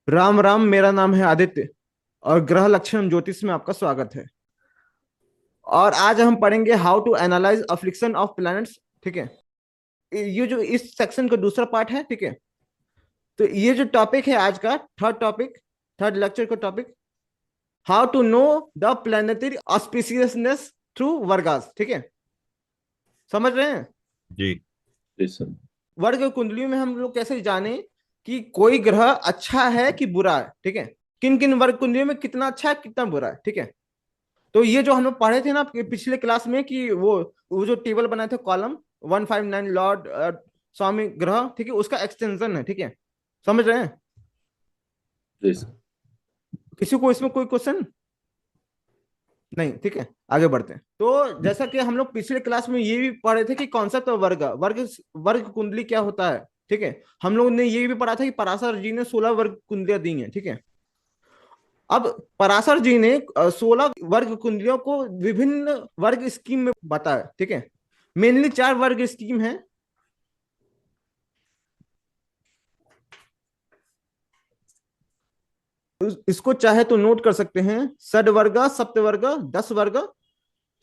राम राम। मेरा नाम है आदित्य और ग्रह लक्षण ज्योतिष में आपका स्वागत है। और आज हम पढ़ेंगे how to analyze affliction of planets. ठीक है, ये जो इस सेक्शन का दूसरा पार्ट है। ठीक है, तो ये जो टॉपिक है आज का थर्ड टॉपिक, थर्ड लेक्चर का topic, how to know the planetary auspiciousness through वर्गास। ठीक है, समझ रहे हैं? जी। जी सर। वर्ग कुंडलियों में हम लोग कैसे जाने कि कोई ग्रह अच्छा है कि बुरा है। ठीक है, किन किन वर्ग कुंडलियों में कितना अच्छा है कितना बुरा है। ठीक है, तो ये जो हम लोग पढ़े थे ना पिछले क्लास में कि वो जो टेबल बनाए थे, कॉलम 159 लॉर्ड स्वामी ग्रह, ठीक है, उसका एक्सटेंशन है। ठीक है, समझ रहे हैं? जी सर। किसी को इसमें कोई क्वेश्चन नहीं? ठीक है, आगे बढ़ते हैं। तो जैसा कि हम लोग पिछले क्लास में ये भी पढ़े थे कि कॉन्सेप्ट ऑफ वर्ग वर्ग वर्ग कुंडली क्या होता है। ठीक है, हम लोग ने ये भी पढ़ा था कि पराशर जी ने 16 वर्ग कुंडलियां दी हैं। ठीक है, अब पराशर जी ने 16 वर्ग कुंडलियों को विभिन्न वर्ग स्कीम में बताया। ठीक है, मेनली 4 वर्ग स्कीम है। इसको चाहे तो नोट कर सकते हैं: षड वर्ग, सप्त वर्ग, 10 वर्ग,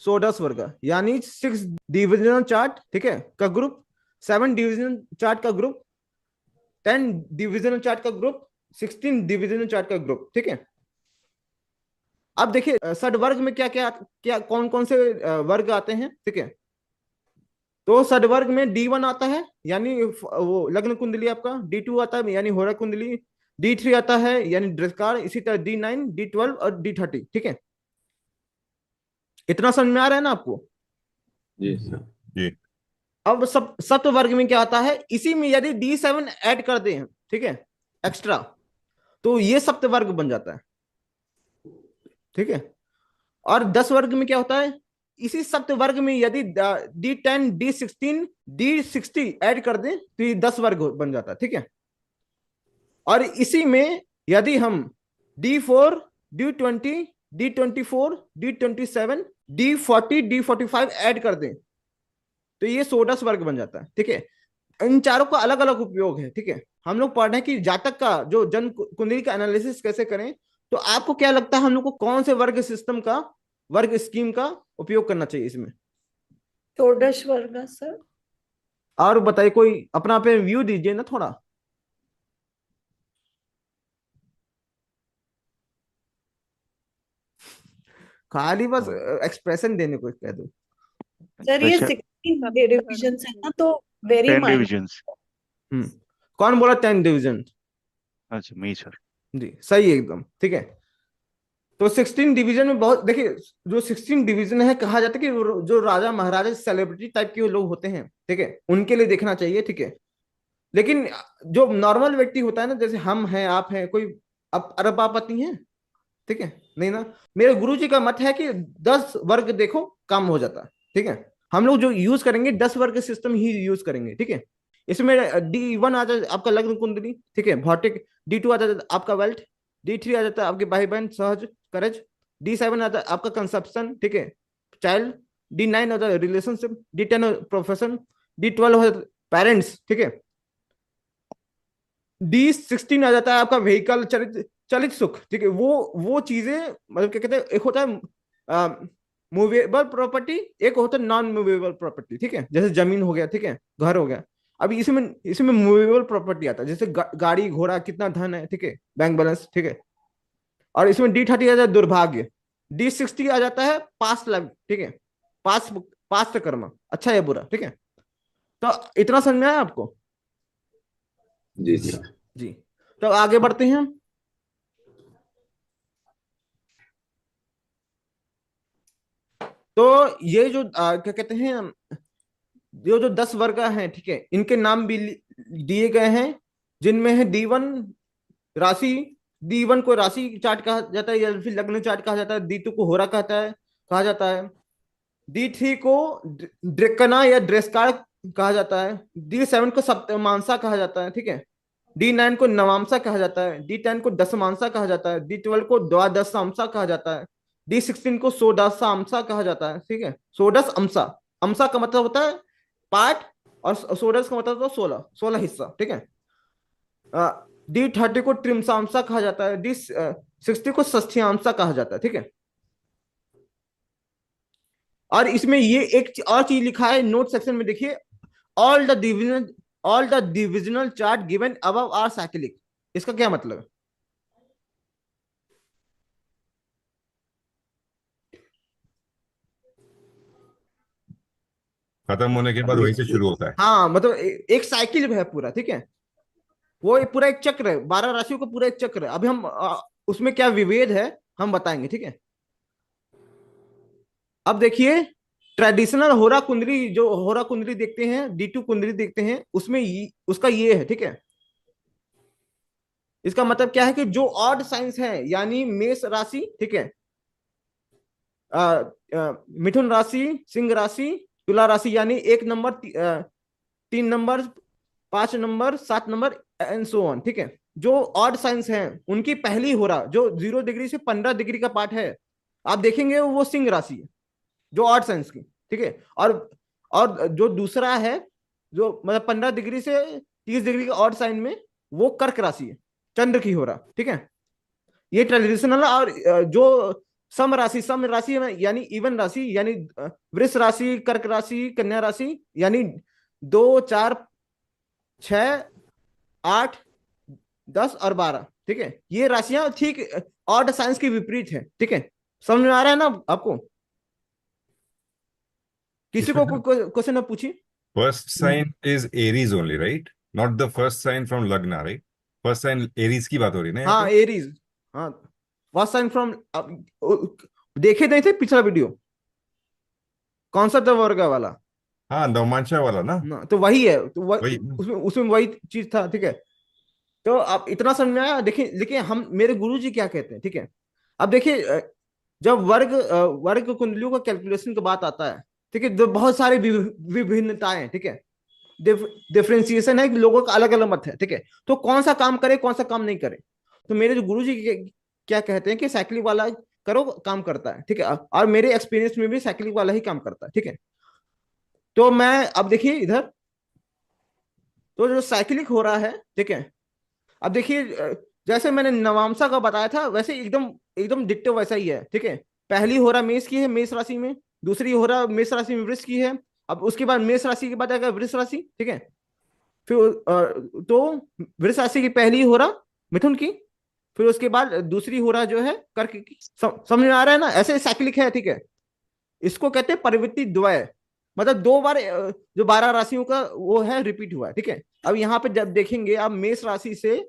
षोडश वर्ग, यानी 6 डिविजनल चार्ट, ठीक है, का ग्रुप, 7 डिविजनल चार्ट का ग्रुप, 10 डिविजनल चार्ट का ग्रुप, 16 डिविजनल चार्ट का ग्रुप। ठीक है, अब देखिए षड वर्ग में क्या क्या क्या कौन कौन से वर्ग आते हैं। ठीक है, तो षड वर्ग में D1 आता है यानी वो लग्न कुंडली आपका, D2 आता है यानी होरा कुंडली, D3 आता है यानी ड्रेसकार, इसी तरह D9, D12 और D30। ठीक है, इतना समझ में आ रहा है ना आपको? जी सर। जी। अब सब सप्त वर्ग में क्या आता है, इसी में यदि D7 ऐड कर दें, ठीक है, एक्स्ट्रा, तो ये सप्त वर्ग बन जाता है। ठीक है, और 10 वर्ग में क्या होता है, इसी सप्त वर्ग में यदि D10, D16, D60 ऐड कर दें तो ये 10 वर्ग बन जाता है। ठीक है, और इसी में यदि हम D4, D20, D24, D27, D40, D45 add कर दें तो ये षोडश वर्ग बन जाता है। ठीक है, इन चारों का अलग अलग उपयोग है। ठीक है, हम लोग पढ़ रहे हैं कि जातक का जो जन्म कुंडली का एनालिसिस कैसे करें। तो आपको क्या लगता है हम लोग को कौन से वर्ग सिस्टम का, वर्ग स्कीम का उपयोग करना चाहिए इसमें? षोडश वर्ग सर। और बताइए, कोई अपना पे व्यू दीजिए ना थोड़ा। खाली बस एक्सप्रेशन देने को कह दो। सर ये अच्छा। 16 डिविजन है ना, तो वेरी 10 माइनर। डिविजन्स। हम्म, कौन बोला 10 डिवीजन? अच्छा, मी सर। जी सही है एकदम। ठीक है, तो 16 डिवीजन में बहुत देखिए, जो 16 डिवीजन है कहा जाता है कि जो राजा महाराजा सेलिब्रिटी टाइप के लोग होते हैं, ठीक है, उनके लिए देखना चाहिए। ठीक है, लेकिन जो नॉर्मल व्यक्ति होता है ना, जैसे हम हैं, आप हैं, कोई अरबापति हैं, ठीक है, नहीं ना। मेरे गुरु जी का मत है कि 10 वर्ग देखो, काम हो जाता है। ठीक है, हम लोग जो यूज करेंगे 10 वर्ग सिस्टम ही यूज करेंगे। ठीक है, इसमें D1 आ जाता है आपका लग्न कुंडली, ठीक है, भौतिक, D2 आ जाता है आपका वेल्थ, D3 आ जाता है आपके भाई बहन सहज करज, D7 आता है आपका कंसेप्शन, ठीक है, चाइल्ड, D9 होता है रिलेशनशिप, D10 प्रोफेशन, D12 हो पेरेंट्स, ठीक है, D16 आ जाता है आपका व्हीकल, चलित चलित सुख। ठीक है, वो चीजें, मतलब क्या कहते हैं, एक होता है मूवेबल प्रॉपर्टी, एक होता है नॉन मूवेबल प्रॉपर्टी। ठीक है, जैसे जमीन हो गया, ठीक है, घर हो गया। अभी इसमें इसमें मूवेबल प्रॉपर्टी आता है, जैसे गाड़ी घोड़ा, कितना धन है, ठीक है, बैंक बैलेंस। ठीक है, और इसमें D30 आ जाता है दुर्भाग्य, D60 आ जाता है पास्ट लाइफ, ठीक है, पास्ट पास्ट कर्म, अच्छा या बुरा। ठीक है, तो इतना समझ में आया आपको? जी सर। जी, तो आगे बढ़ते हैं। तो ये जो क्या कहते हैं, जो 10 वर्ग हैं, ठीक है, इनके नाम भी दिए गए हैं, जिनमें है D1 राशि, D1 को राशि चार्ट कहा जाता है या फिर लग्न चार्ट कहा जाता है, D2 को होरा कहता है, कहा जाता है, D3 को ड्रेकना या ड्रेसकार कहा जाता है, D7 को सप्तमांसा कहा जाता है, ठीक है, D9 को नवांसा कहा जाता है, D10 को दशमांसा कहा जाता है, D12 को द्वादशांसा कहा जाता है, D16 को षोडशांसा कहा जाता है। ठीक है, षोडश अंशा, अंशा का मतलब होता है पार्ट, और षोडश का मतलब होता है 16 16 हिस्सा। ठीक है, D30 को त्रिमसांसा कहा जाता है, D60 को षष्ठ्यांसा कहा जाता है, ठीक है। और इसमें ये एक और चीज लिखा है नोट सेक्शन में, देखिए, all the division all the divisional chart given above are cyclic. इसका क्या मतलब है? खत्म होने के बाद वहीं से शुरू होता है। हाँ, मतलब एक साइकिल है पूरा, ठीक है। वो पूरा एक चक्र है, 12 राशियों का पूरा एक चक्र है। अभी हम उसमें क्या विभेद है हम बताएंगे, ठीक है। अब देखिए, ट्रेडिशनल होरा कुंडली, जो होरा कुंडली देखते हैं, D2 कुंडली देखते हैं, उसमें उसका ये है, ठीक है। इसका मतलब क्या है कि जो ऑड साइंस है, यानी मेष राशि, ठीक है, मिथुन राशि, सिंह राशि, तुला राशि, यानी 1 number, 3 number, 5 number, 7 number and so on, ठीक है। जो ऑड साइंस हैं उनकी पहली होरा जो 0 डिग्री से 15 डिग्री का पार्ट है, आप देखेंगे वो सिंह राशि है, जो ऑड साइंस की, ठीक है। और जो दूसरा है, जो मतलब 15 डिग्री से 30 डिग्री का ऑड साइन में, वो कर्क राशि है, चंद्र की होरा, ठीक है। ये ट्रेडिशनल। और सम राशि यानी इवन राशि, यानी वृष राशि, कर्क राशि, कन्या राशि, यानी 2, 4, 6, 8, 10 और 12, ठीक है। ये राशियां ठीक ऑड साइंस के विपरीत है, ठीक है। समझ में आ रहा है ना आपको? किसी को इसमें कोई क्वेश्चन आप पूछिए। First sign is Aries only, right? Not the first sign from लग्न, राइट? फर्स्ट साइन एरीज की बात हो रही है ना यहाँ हाँ, पे? एरीज। हाँ, फर्स्ट साइन फ्रॉम, देखे नहीं थे पिछला वीडियो? कौन सा था वर्ग वाला? हाँ, नवमांशा वाला ना। तो वही है, तो वही। उसमें उसमें वही चीज था, ठीक है। तो आप इतना समझ में आया? देखिए, लेकिन हम, मेरे गुरु जी क्या कहते हैं, ठीक है। अब देखिए, जब वर्ग कुंडलियों का कैलकुलेशन की बात आता है, ठीक है, तो बहुत सारी विभिन्नताएं हैं, ठीक है। डिफ्रेंसिएशन है कि लोगों का अलग अलग मत है, ठीक है। तो कौन सा काम करे, कौन सा काम नहीं करे। तो मेरे जो गुरु जी क्या कहते हैं कि साइकिलिंग वाला करो, काम करता है, ठीक है। और मेरे एक्सपीरियंस में भी साइकिलिंग वाला ही काम करता है, ठीक है। तो मैं, अब देखिए इधर, तो जो साइकिलिंग हो रहा है, ठीक है। अब देखिए, जैसे मैंने नवांशा का बताया था, वैसे एकदम एकदम डिट्टो वैसा ही है, ठीक है। पहली होरा मेष की है, मेष राशि में। दूसरी होरा मेष राशि में वृष की है। अब उसके बाद मेष राशि के बाद आएगा वृष राशि, ठीक है। फिर तो वृष राशि की पहली होरा मिथुन की, फिर उसके बाद दूसरी होरा जो है कर्क की। समझ में आ रहा है ना? ऐसे साइक्लिक है, ठीक है। इसको कहते हैं परिवृत्ति द्वय, मतलब 2 बार जो 12 राशियों का वो है रिपीट हुआ है, ठीक है। अब यहाँ पे जब देखेंगे आप, मेष राशि से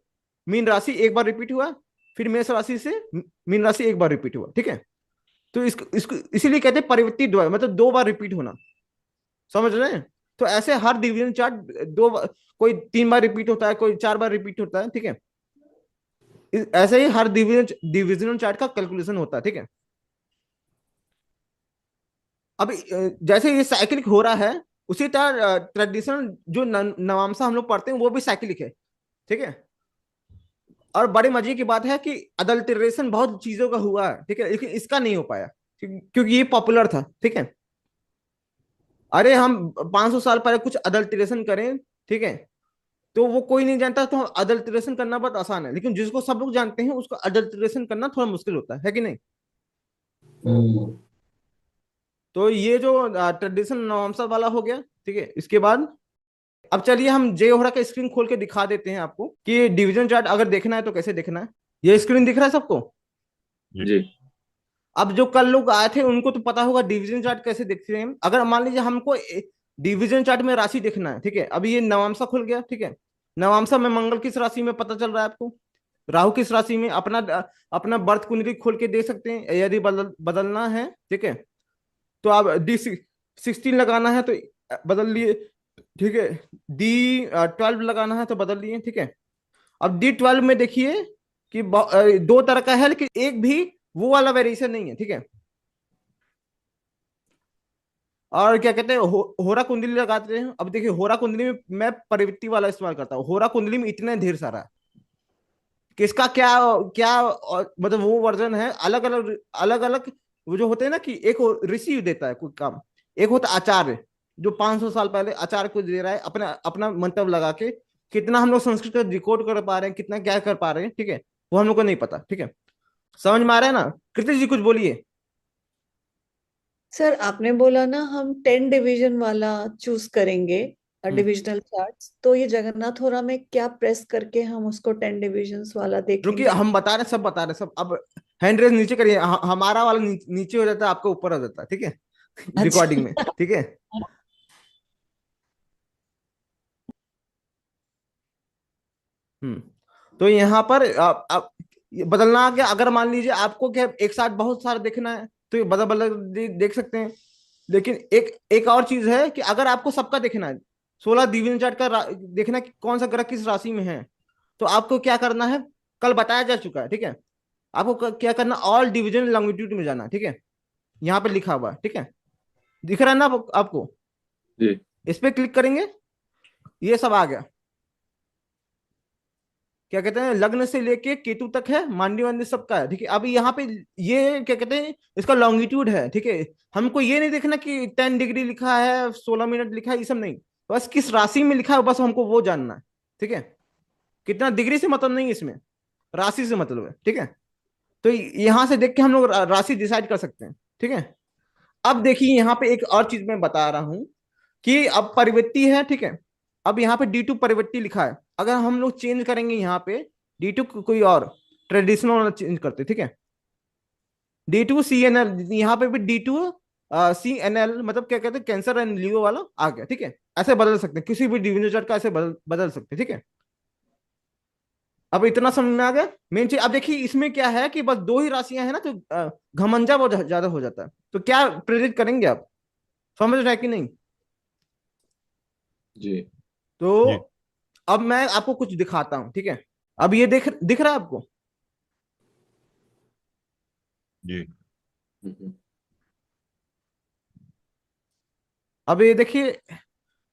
मीन राशि एक बार रिपीट हुआ, फिर मेष राशि से मीन राशि एक बार रिपीट हुआ, ठीक है। तो इसको इसीलिए कहते हैं परिवृत्ति द्वय, मतलब 2 बार रिपीट होना। समझ रहे हैं? तो ऐसे हर डिवीजन चार्ट कोई 3 बार रिपीट होता है, कोई 4 बार रिपीट होता है, ठीक है। ऐसे ही हर डिविजनल चार्ट का कैलकुलेशन होता है, ठीक है। अब जैसे ये साइक्लिक हो रहा है, उसी तरह ट्रेडिशनल जो नवांशा हम लोग पढ़ते हैं वो भी साइक्लिक है, ठीक है। और बड़े मजे की बात है कि अडल्टरेशन बहुत चीजों का हुआ है, ठीक है, लेकिन इसका नहीं हो पाया, क्योंकि ये पॉपुलर था, ठीक है। अरे हम 500 साल पहले कुछ अडल्टरेशन करें, ठीक है, तो वो कोई नहीं जानता, तो अडल्टरेशन करना बहुत आसान है, लेकिन जिसको सब लोग जानते हैं उसको अडल्टरेशन करना थोड़ा मुश्किल होता है कि नहीं? तो ये जो ट्रेडिशनल नवांशा वाला हो गया, ठीक है। इसके बाद अब चलिए हम जे ओहरा का स्क्रीन खोल के दिखा देते हैं आपको कि डिवीजन चार्ट अगर देखना है तो कैसे देखना है। ये स्क्रीन दिख रहा है सबको? जी। अब जो कल लोग आए थे उनको तो पता होगा डिवीजन चार्ट कैसे देखते हैं। अगर मान लीजिए हमको डिवीजन चार्ट में राशि देखना है, ठीक है। अभी ये नवांशा खुल गया, ठीक है। नवांशा में मंगल किस राशि में पता चल रहा है आपको, राहु किस राशि में, अपना अपना बर्थ कुंडली खोल के देख सकते हैं यदि बदलना है, ठीक है। तो आप D16 लगाना है तो बदल लिए, ठीक है। D12 लगाना है तो बदल लिए, ठीक है। अब D12 में देखिए कि 2 तरह का है, लेकिन एक भी वो वाला वेरिएशन नहीं है, ठीक है। और क्या कहते हैं, होरा कुंडली लगाते हैं। अब देखिए, होरा कुंडली में मैं परिवृत्ति वाला इस्तेमाल करता हूँ। होरा कुंडली में इतने ढेर सारा है कि इसका क्या क्या मतलब वो वर्जन है, अलग अलग अलग अलग। वो जो होते हैं ना कि एक ऋषि देता है कोई काम, एक होता आचार्य जो 500 साल पहले आचार्य को दे रहा है अपना अपना मंतव्य लगा के कितना हम लोग संस्कृत का डिकोड कर पा रहे हैं, कितना क्या कर पा रहे हैं, ठीक है, वो हम लोग को नहीं पता। ठीक है, समझ में आ रहा है ना? कृति जी कुछ बोलिए। सर आपने बोला ना हम 10 डिवीजन वाला चूज करेंगे हम्म। डिविजनल चार्ट्स, तो ये जगन्नाथ होरा में क्या प्रेस करके हम उसको 10 डिविजन्स वाला रुकिए, देखेंगे? हम बता रहे हैं, सब बता रहे हैं सब। अब हैंड रेज नीचे करिए, हमारा वाला नीचे हो जाता है, आपका ऊपर हो जाता है, ठीक है, रिकॉर्डिंग में, अच्छा। ठीक है। हम्म। तो यहाँ पर अब ये बदलना आ गया। अगर मान लीजिए आपको क्या एक साथ बहुत सारा देखना है, तो ये बदल बदल देख सकते हैं। लेकिन एक एक और चीज है कि अगर आपको सबका देखना है, 16 डिवीजन चार्ट का देखना है कि कौन सा ग्रह किस राशि में है, तो आपको क्या करना है, कल बताया जा चुका है, ठीक है। आपको क्या करना, ऑल डिवीजन लॉन्गिट्यूड में जाना, ठीक है, यहाँ पे लिखा हुआ है, ठीक है, दिख रहा है ना आपको? जी इस पे क्लिक करेंगे, ये सब आ गया। क्या कहते हैं, लग्न से लेके केतु तक है, मांडी वांडी सबका है, ठीक है। अभी यहाँ पे ये क्या कहते हैं, इसका लॉन्गिट्यूड है, ठीक है। हमको ये नहीं देखना कि 10 डिग्री लिखा है, 16 मिनट लिखा है, ये सब नहीं। बस किस राशि में लिखा है, बस हमको वो जानना है, ठीक है। कितना डिग्री से मतलब नहीं, इसमें राशि से मतलब है, ठीक है। तो यहां से देख के हम लोग राशि डिसाइड कर सकते हैं, ठीक है। अब देखिए यहाँ पे एक और चीज मैं बता रहा हूं कि अब परिवृत्ति है, ठीक है। अब यहाँ पे D2 परिवृत्ति लिखा है, अगर हम लोग चेंज करेंगे यहाँ पे D2 कोई और ट्रेडिशनल वाला चेंज करते, ठीक है। D2 CNL, यहाँ पे भी D2 CNL, मतलब क्या कहते हैं, कैंसर एंड लियो वाला आ गया, ठीक है। ऐसे बदल सकते हैं, किसी भी डिविजन चार्ट का ऐसे बदल सकते हैं, ठीक है। अब इतना समझ में आ गया मेन चीज। अब देखिए इसमें क्या है कि बस दो ही राशियां हैं ना, तो घमंजा बहुत ज्यादा हो जाता है। तो क्या प्रेरित करेंगे आप, समझ रहे हैं कि नहीं? जी तो जी अब मैं आपको कुछ दिखाता हूं, ठीक है। अब ये दिख रहा है आपको? जी हम्म, अब ये देखिए,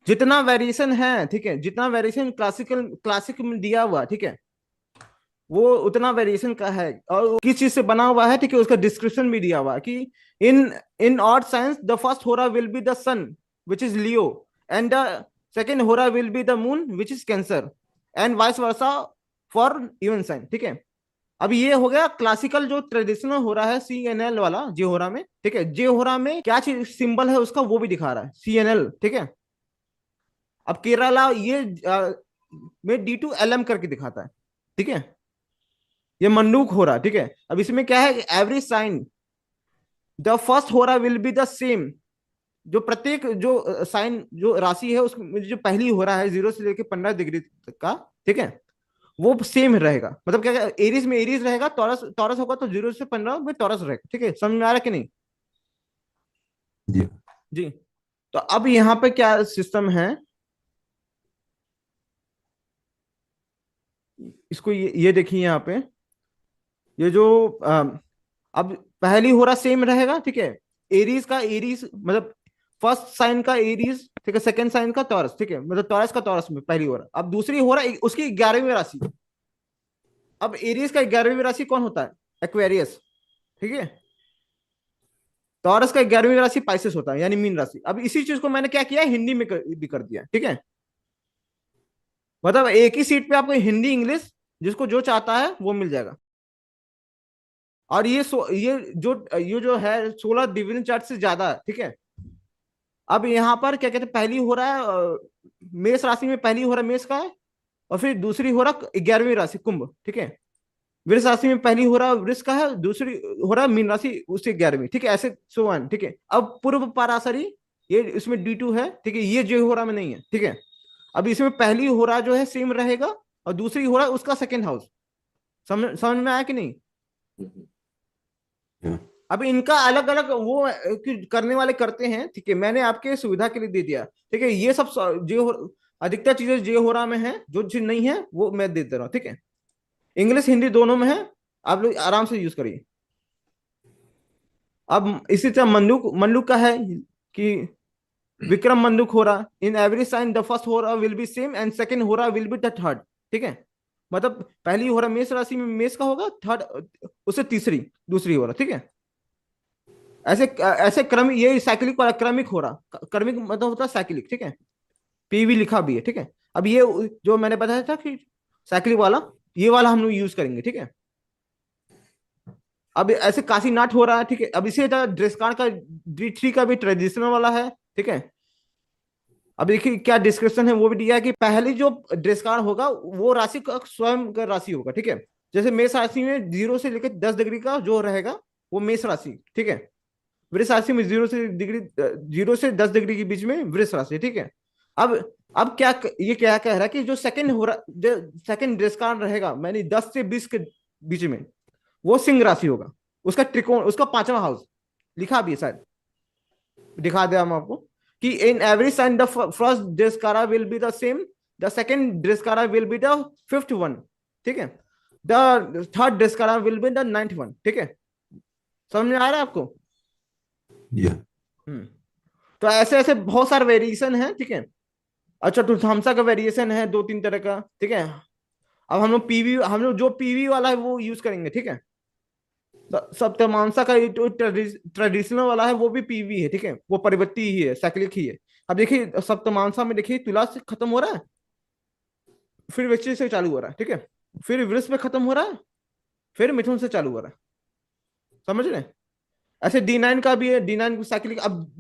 जितना वेरिएशन है, ठीक है, जितना वेरिएशन क्लासिक में दिया हुआ, ठीक है, वो उतना वेरिएशन का है। और वो किस चीज से बना हुआ है, ठीक है, उसका डिस्क्रिप्शन भी दिया हुआ है कि in in odd signs the first hora will be the sun which is Leo, and the second hora will be the moon which is Cancer, and vice versa for even sign, ठीक है। अब ये हो गया क्लासिकल जो ट्रेडिशनल हो रहा है CNL वाला जे होरा में, ठीक है। जे होरा में क्या चीज सिंबल है उसका, वो भी दिखा रहा है CNL, ठीक है। अब केरला ये में D2 LM करके दिखाता है, ठीक है। ये मंडूक हो रहा है, ठीक है। अब इसमें क्या है, एवरी साइन द फर्स्ट हो रहा विल बी द सेम, जो प्रत्येक जो साइन जो राशि है उसमें जो पहली हो रहा है 0 से लेकर 15 डिग्री तक का, ठीक है, वो सेम रहेगा। मतलब क्या, एरीज में एरीज रहेगा, टॉरस टॉरस होगा तो 0 से 15 में टॉरस रहेगा, ठीक है। समझ में आ रहा है कि नहीं? जी जी। तो अब यहाँ पे क्या सिस्टम है, इसको ये देखिए यहाँ पे, ये जो अब पहली हो रहा सेम रहेगा, ठीक है। एरीज का एरीज मतलब फर्स्ट साइन का एरीज, ठीक है, सेकंड साइन का टॉरस, ठीक है, मतलब टॉरस का टॉरस में पहली हो रहा। अब दूसरी हो रहा उसकी 11वीं राशि। अब एरीज का 11वीं राशि कौन होता है? एक्वेरियस, ठीक है। टॉरस का 11वीं राशि पाइसेस होता है, यानी मीन राशि। अब इसी चीज को मैंने क्या किया, हिंदी में भी कर दिया, ठीक है। मतलब एक ही सीट पे आपको हिंदी इंग्लिश जिसको जो चाहता है वो मिल जाएगा। और ये जो है 16 डिवीजन चार्ट से ज्यादा है, ठीक है। अब यहाँ पर क्या कहते हैं, पहली हो रहा है मेष राशि में, पहली हो रहा है मेष का है, और फिर दूसरी हो रहा 11वीं राशि कुंभ, ठीक है। वृष राशि में पहली हो रहा वृष का है, दूसरी हो रहा मीन राशि उससे 11वीं, ठीक है, ऐसे सो वन, ठीक है। अब पूर्व पाराशरी ये इसमें D2 है, ठीक है, ये जो हो रहा में नहीं है, ठीक है। अब इसमें पहली हो रहा जो है सेम रहेगा, और दूसरी हो रहा उसका सेकेंड हाउस। समझ में आया कि नहीं? हम्म, अब इनका अलग अलग वो करने वाले करते हैं, ठीक है, मैंने आपके सुविधा के लिए दे दिया, ठीक है। ये सब अधिकतर चीजें जे हो रहा में है, जो चीज नहीं है वो मैं दे दे रहा हूँ, ठीक है। इंग्लिश हिंदी दोनों में है, आप लोग आराम से यूज करिए। अब इसी तरह मंडूक मंडूक का है कि विक्रम मंडूक हो रहा, in every sign the first हो रहा will be same and second हो रहा विल बी द थर्ड, ठीक है। मतलब पहली हो रहा मेष राशि में मेष का होगा, थर्ड उससे तीसरी दूसरी हो रहा, ठीक है। ऐसे ऐसे क्रम, ये साइक्लिक वाला क्रमिक हो रहा, क्रमिक मतलब होता है साइक्लिक, ठीक है। PV लिखा भी है, ठीक है। अब ये जो मैंने बताया था कि साइक्लिक वाला, ये वाला हम लोग यूज करेंगे, ठीक है। अब ऐसे काशीनाथ हो रहा है, ठीक है। अब इसी तरह ड्रेस कार्ड का D3 का भी ट्रेडिशनल वाला है, ठीक है। अब देखिए क्या डिस्क्रिप्शन है वो भी दिया है कि पहली जो ड्रेस कार्ड होगा वो राशि का स्वयं का राशि होगा, ठीक है। जैसे मेष राशि में 0 से लेकर 10 डिग्री का जो रहेगा वो मेष राशि, ठीक है। वृष राशि में 0 से 10 डिग्री के बीच में वृष राशि, ठीक है। अब अब क्या ये क्या कह रहा है कि जो सेकंड हो रहा, जो सेकंड ड्रेस कार्ड रहेगा मैंने 10 से 20 के बीच में, वो सिंह राशि होगा। उसका त्रिकोण, उसका 5वां हाउस लिखा भी है शायद, दिखा दिया हम आपको कि in every sign the first dreshkana will be the same, the second dreshkana will be the fifth one, ठीक है। The third dreshkana will be the ninth one, ठीक है। समझ में आ रहा है आपको? Yeah. तो ऐसे ऐसे बहुत सारे वेरिएशन है, ठीक है। अच्छा चतुर्थांसा का वेरिएशन है 2-3 तरह का, ठीक है। अब हम लोग जो पीवी वाला है वो यूज करेंगे, ठीक है। सप्तमांसा का जो ट्रेडिशनल वाला है वो भी पीवी है, ठीक है। वो परिवर्ती ही है, साइक्लिक ही है। अब देखिए सप्तमांसा में देखिए तुला से खत्म हो रहा है, फिर वृश्चिक से चालू हो रहा है, ठीक है। फिर वृष में खत्म हो रहा है, फिर मिथुन से चालू हो रहा है। समझ रहे हैं? ऐसे D9 का भी है, D9 साइक्लिक। अब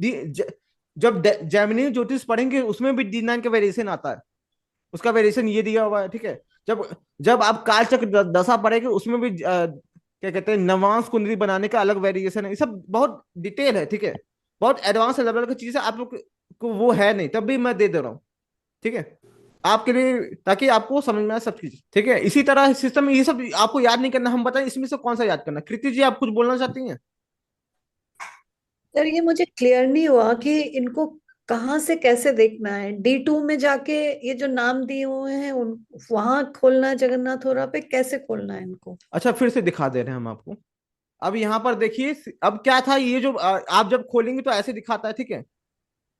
जब जैमिनी ज्योतिष पढ़ेंगे उसमें भी D9 का वेरिएशन आता है, उसका वेरिएशन ये दिया हुआ है, ठीक है। जब जब आप कालचक्र दशा पढ़ेंगे उसमें भी क्या कहते हैं नवांश कुंडली बनाने का अलग वेरिएशन है। ये सब बहुत डिटेल है, ठीक है। बहुत एडवांस लेवल की चीज है, आप लोग को वो है नहीं, तब भी मैं दे रहा हूँ, ठीक है, आपके लिए, ताकि आपको समझ में आए सब चीज, ठीक है। इसी तरह सिस्टम ये सब आपको याद नहीं करना, हम बताएं इसमें से कौन सा याद करना। कृति जी आप कुछ बोलना चाहती हैं? सर ये मुझे क्लियर नहीं हुआ कि इनको कहाँ से कैसे देखना है। D2 में जाके ये जो नाम दिए हुए हैं उन वहां खोलना है, जगन्नाथपुरा पे कैसे खोलना है इनको? अच्छा फिर से दिखा दे रहे हैं हम आपको। अब यहाँ पर देखिए, अब क्या था ये जो आप जब खोलेंगे तो ऐसे दिखाता है, ठीक है।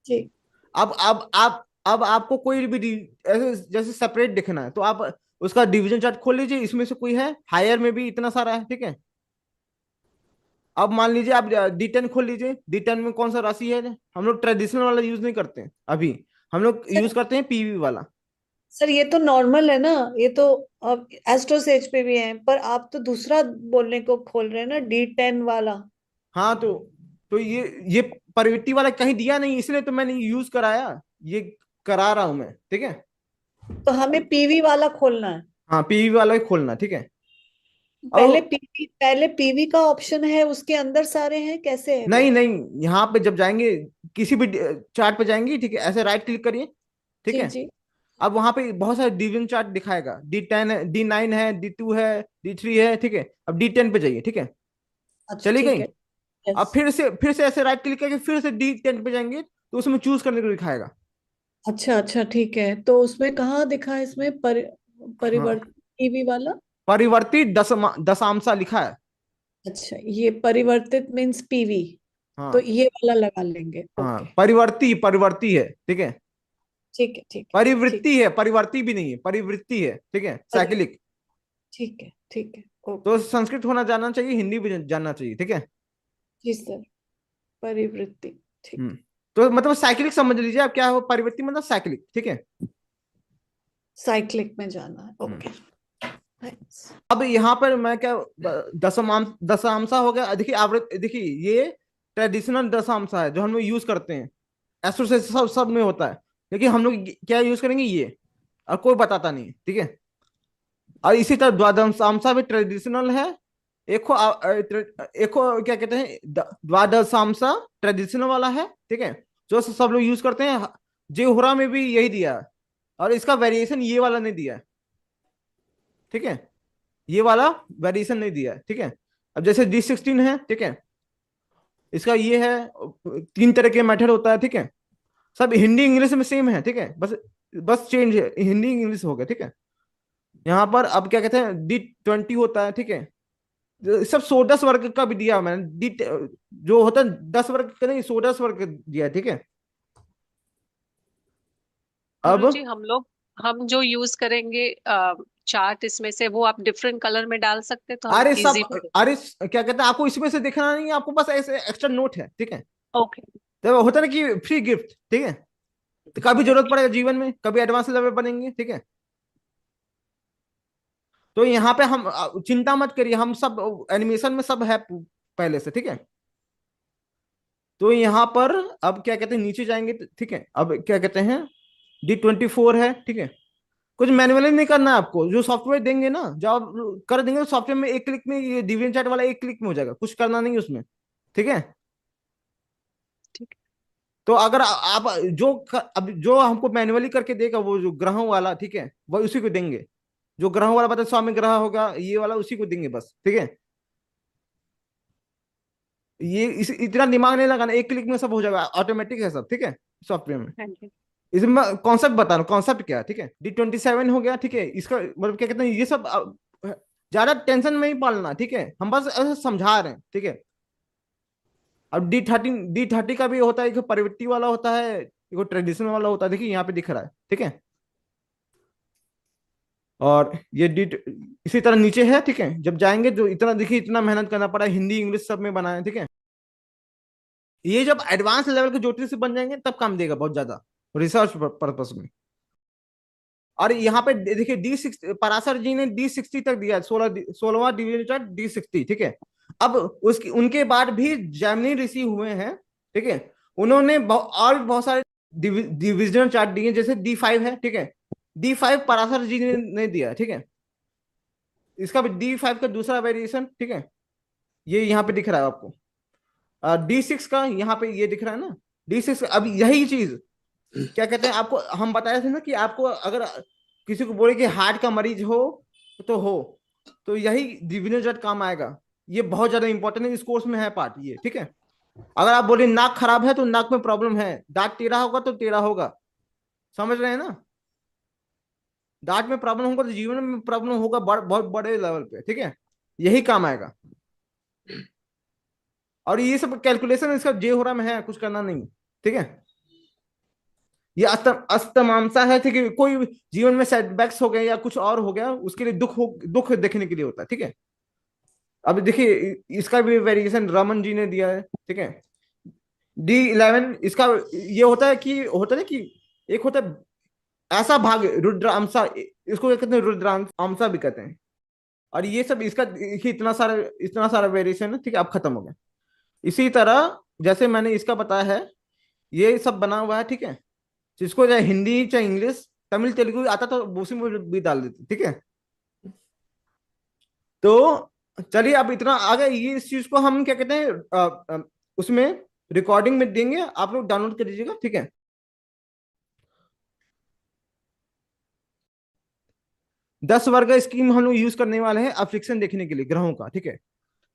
जी अब आपको कोई भी ऐसे जैसे सेपरेट दिखना है तो आप उसका डिवीजन चार्ट खोल लीजिए, इसमें से कोई है हायर में भी इतना सारा है, ठीक है। अब मान लीजिए आप D10 खोल लीजिए, D10 में कौन सा राशि है। हम लोग ट्रेडिशनल वाला यूज नहीं करते हैं अभी, हम लोग सर, यूज करते हैं पीवी वाला। सर ये तो नॉर्मल है ना, ये तो अब एस्ट्रो सेज पे भी है, पर आप तो दूसरा बोलने को खोल रहे हैं ना, D10 वाला। हाँ तो ये प्रवृत्ति वाला कहीं दिया नहीं, इसलिए तो मैंने यूज कराया, ये करा रहा हूं मैं, ठीक है। तो हमें पीवी वाला खोलना है। हाँ पीवी वाला ही खोलना, ठीक है। पहले और पीवी का ऑप्शन है, उसके अंदर सारे हैं, कैसे है वो? नहीं नहीं, यहाँ पे जब जाएंगे किसी भी चार्ट पे जाएंगे, ठीक है, ऐसे राइट क्लिक करिए, ठीक जी है। जी। अब वहां पे बहुत सारे डिवीजन चार्ट दिखाएगा, D10 है, D9 है, D2 है, D3 है, ठीक है। अब D10 पे जाइए, ठीक है, अच्छा चली ठीक गई। है। अब यस। फिर से ऐसे राइट क्लिक करके फिर से D10 पे जाएंगे तो उसमें चूज करने को दिखाएगा। अच्छा अच्छा ठीक है, तो उसमें कहाँ दिखा है, इसमें हाँ परिवर्तन पीवी वाला? परिवर्तित दशांशा लिखा है। अच्छा ये परिवर्तित मीन्स पीवी, तो हाँ ये वाला लगा लेंगे। हाँ ओके। परिवर्ती परिवर्ती है, ठीक है। ठीक है ठीक है ठीक। परिवृत्ति है, परिवर्ती भी नहीं है, परिवृत्ति है, ठीक है, अरे साइकिलिक। ठीक है ठीक है। तो ओके। संस्कृत होना जानना चाहिए, हिंदी भी जानना चाहिए, ठीक है। जी सर, परिवृत्ति। ठीक। हम्म तो मतलब साइकिलिक समझ लीजिए आप, क्या हो परिवर्ती मतलब साइकिलिक, ठीक है। साइक्लिक में जाना है। हम्म। ओके। थैंक्स। अब यहाँ पर मैं क्या दशमांशा हो गया। देखिए आवृत, देखिए ये ट्रेडिशनल दशांशा है जो हम लोग यूज करते हैं, एस्ट्रो से सब में होता है। लेकिन हम लोग क्या यूज करेंगे ये, और कोई बताता नहीं है, ठीक है। और इसी तरह द्वादशांशा भी ट्रेडिशनल है। एको क्या कहते हैं द्वादशांशा ट्रेडिशनल वाला है, ठीक है, जो सब लोग यूज करते हैं। जेहोरा में भी यही दिया है, और इसका वेरिएशन ये वाला नहीं दिया है, ठीक है। ये वाला वेरिएशन नहीं दिया है, ठीक है। अब जैसे D16 है, ठीक है, इसका ये है 3 तरह के मेथड होता है, ठीक है। सब हिंदी इंग्लिश में सेम है, ठीक है, बस बस चेंज है, हिंदी इंग्लिश हो गया, ठीक है। यहाँ पर अब क्या कहते हैं D20 होता है, ठीक है। सब 16 वर्ग का भी दिया मैंने, डी जो होता है 10 वर्ग का नहीं, 16 वर्ग दिया है, ठीक है। अब गुरुजी हम जो यूज करेंगे चार्ट इसमें से, वो आप डिफरेंट कलर में डाल सकते तो हम अरे इजी सब, पड़े। अरे क्या कहते हैं आपको इसमें से देखना नहीं है, आपको बस ऐसे एक्स्ट्रा नोट है, ठीक है। ओके। तो होता है ना कि फ्री गिफ्ट, ठीक है। तो कभी जरूरत पड़ेगा जीवन में, कभी एडवांस लेवल बनेंगे, ठीक है। तो यहाँ पे हम चिंता मत करिए, हम सब एनिमेशन में सब है पहले से, ठीक है। तो यहाँ पर अब क्या कहते हैं, नीचे जाएंगे ठीक है। अब क्या कहते हैं, D24 है, ठीक है। कुछ मैनुअली नहीं करना है आपको, जो सॉफ्टवेयर देंगे ना, जब आप कर देंगे तो सॉफ्टवेयर में एक क्लिक में, ये डिवीजन चार्ट वाला एक क्लिक में हो जाएगा, कुछ करना नहीं है उसमें, ठीक है। ठीक तो अगर आप अब जो हमको मैनुअली करके देगा वो जो ग्रहों वाला, ठीक है, वो उसी को देंगे। जो ग्रहों वाला पता है, स्वामी ग्रह होगा ये वाला, उसी को देंगे बस, ठीक है। ये इतना दिमाग नहीं लगाना, एक क्लिक में सब हो जाएगा, ऑटोमेटिक है सब, ठीक है, सॉफ्टवेयर में। हाँ जी। इसमें कॉन्सेप्ट बता रहा हूँ, कॉन्सेप्ट क्या है, ठीक है। D27 हो गया, ठीक है। इसका मतलब क्या कहते हैं, ये सब ज्यादा टेंशन नहीं पालना, ठीक है, हम बस ऐसे समझा रहे हैं, ठीक है। अब D30 का भी होता है, एक परिवृत्ति वाला होता है, एक ट्रेडिशनल वाला होता है, देखिए यहाँ पे दिख रहा है, ठीक है। और ये डी इसी तरह नीचे है, ठीक है। जब जाएंगे जो इतना देखिए, इतना मेहनत करना पड़ा, हिंदी इंग्लिश सब में बना है, ठीक है। ये जब एडवांस लेवल के ज्योतिषी बन जाएंगे तब काम देगा बहुत ज्यादा, रिसर्च पर्पस में। और यहाँ पे देखिए D60, पराशर जी ने D60 तक दिया है, 16वां डिवीजन चार्ट D60, ठीक है। अब उसकी उनके बाद भी जैमिनी ऋषि हुए हैं, ठीक है। उन्होंने और भी बहुत सारे डिविजनल चार्ट दिए, जैसे D5 है, ठीक है। D5 पराशर जी ने दिया है, ठीक है। इसका भी D5 का दूसरा वेरिएशन, ठीक है, ये यहाँ पे दिख रहा है आपको। D6 का यहाँ पे ये दिख रहा है ना, D6। अब यही चीज क्या कहते हैं, आपको हम बताए थे ना कि आपको अगर किसी को बोले कि हार्ट का मरीज हो तो यही डिविजन चार्ट काम आएगा। ये बहुत ज्यादा इंपॉर्टेंट है, इस कोर्स में है पार्ट ये, ठीक है। अगर आप बोले नाक खराब है तो नाक में प्रॉब्लम है, दांत टेढ़ा होगा तो टेढ़ा होगा, समझ रहे हैं ना। दांत में प्रॉब्लम होगा तो जीवन में प्रॉब्लम होगा, बहुत बड़े लेवल पे, ठीक है। यही काम आएगा। और ये सब कैलकुलेशन इसका जे हो रहा में है, कुछ करना नहीं, ठीक है। ये अस्तमांसा है, ठीक है। कोई जीवन में सेटबैक्स हो गए या कुछ और हो गया, उसके लिए दुख देखने के लिए होता है, ठीक है। अब देखिए इसका भी वेरिएशन रमन जी ने दिया है, ठीक है। D11 इसका ये होता है ना कि एक होता है ऐसा भाग रुद्रांशा, इसको क्या कहते हैं, रुद्रांशा भी कहते हैं। और ये सब इसका देखिए इतना सारा वेरिएशन है, ठीक है। अब खत्म हो गया। इसी तरह जैसे मैंने इसका बताया है, ये सब बना हुआ है, ठीक है। जिसको चाहे हिंदी चाहे इंग्लिश तमिल तेलुगु आता तो उसी में भी डाल देते, ठीक है। तो चलिए अब इतना आ गया, ये इस चीज को हम क्या कहते हैं उसमें रिकॉर्डिंग में देंगे, आप लोग डाउनलोड कर लीजिएगा, ठीक है। 10 वर्ग स्कीम हम लोग यूज करने वाले हैं अफ्लिक्शन देखने के लिए ग्रहों का, ठीक है।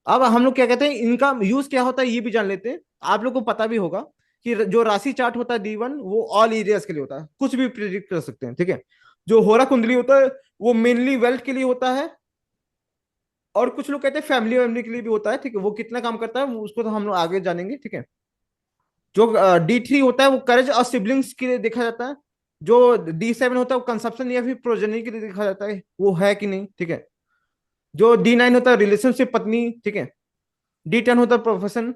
अब हम लोग क्या कहते हैं, इनका यूज क्या होता है ये भी जान लेते हैं। आप लोग को पता भी होगा कि जो राशि चार्ट होता है D1 वो ऑल एरियाज के लिए होता है, कुछ भी प्रिडिक्ट कर सकते हैं, ठीक है। जो होरा कुंडली होता है वो मेनली वेल्थ के लिए होता है, और कुछ लोग कहते हैं फैमिली वैमिली के लिए भी होता है, ठीक है। वो कितना काम करता है उसको तो हम लोग आगे जानेंगे, ठीक है। जो D3 होता है वो करेज और सिबलिंग्स के लिए देखा जाता है। जो D7 होता है वो कंसप्शन या फिर प्रोजनी के लिए देखा जाता है, वो है कि नहीं, ठीक है। जो D9 होता है रिलेशनशिप, पत्नी, ठीक है। D10 होता है प्रोफेशन।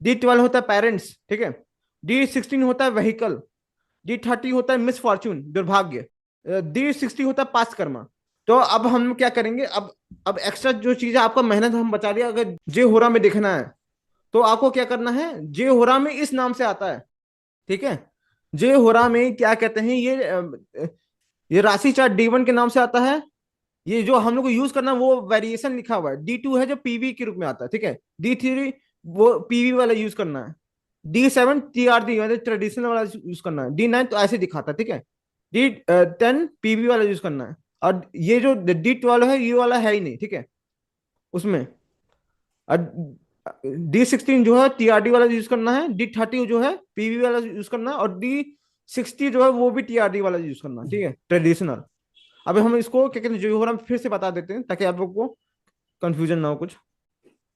D12 होता है पेरेंट्स, ठीक है। D16 होता है व्हीकल। D30 होता है मिसफॉर्चून, दुर्भाग्य। D60 होता है पास कर्मा। तो अब हम क्या करेंगे, अब एक्स्ट्रा जो चीज है आपका मेहनत हम बचा लिया, अगर जे होरा में देखना है तो आपको क्या करना है, जे होरा में इस नाम से आता है, ठीक है। जे होरा में क्या कहते हैं, ये राशि चार्ट D1 के नाम से आता है। ये जो हम लोग को यूज करना वो वेरिएशन लिखा हुआ है, D2 है जो पीवी के रूप में आता है, ठीक है। D3 वो पीवी वाला यूज करना है। D7 TRD मतलब ट्रेडिशनल वाला यूज करना है। D9 तो ऐसे दिखाता है, ठीक है। D10 पीवी वाला यूज करना है। और ये जो D12 है ये वाला है ही नहीं, ठीक है उसमें। और D16 जो है TRD वाला यूज करना है। D30 जो है पीवी वाला यूज करना है। और D60 जो है वो भी TRD वाला यूज करना है, ठीक है, ट्रेडिशनल। अभी हम इसको क्या कहते हैं जो हो रहा फिर से बता देते हैं ताकि आप लोग को कंफ्यूजन ना हो कुछ।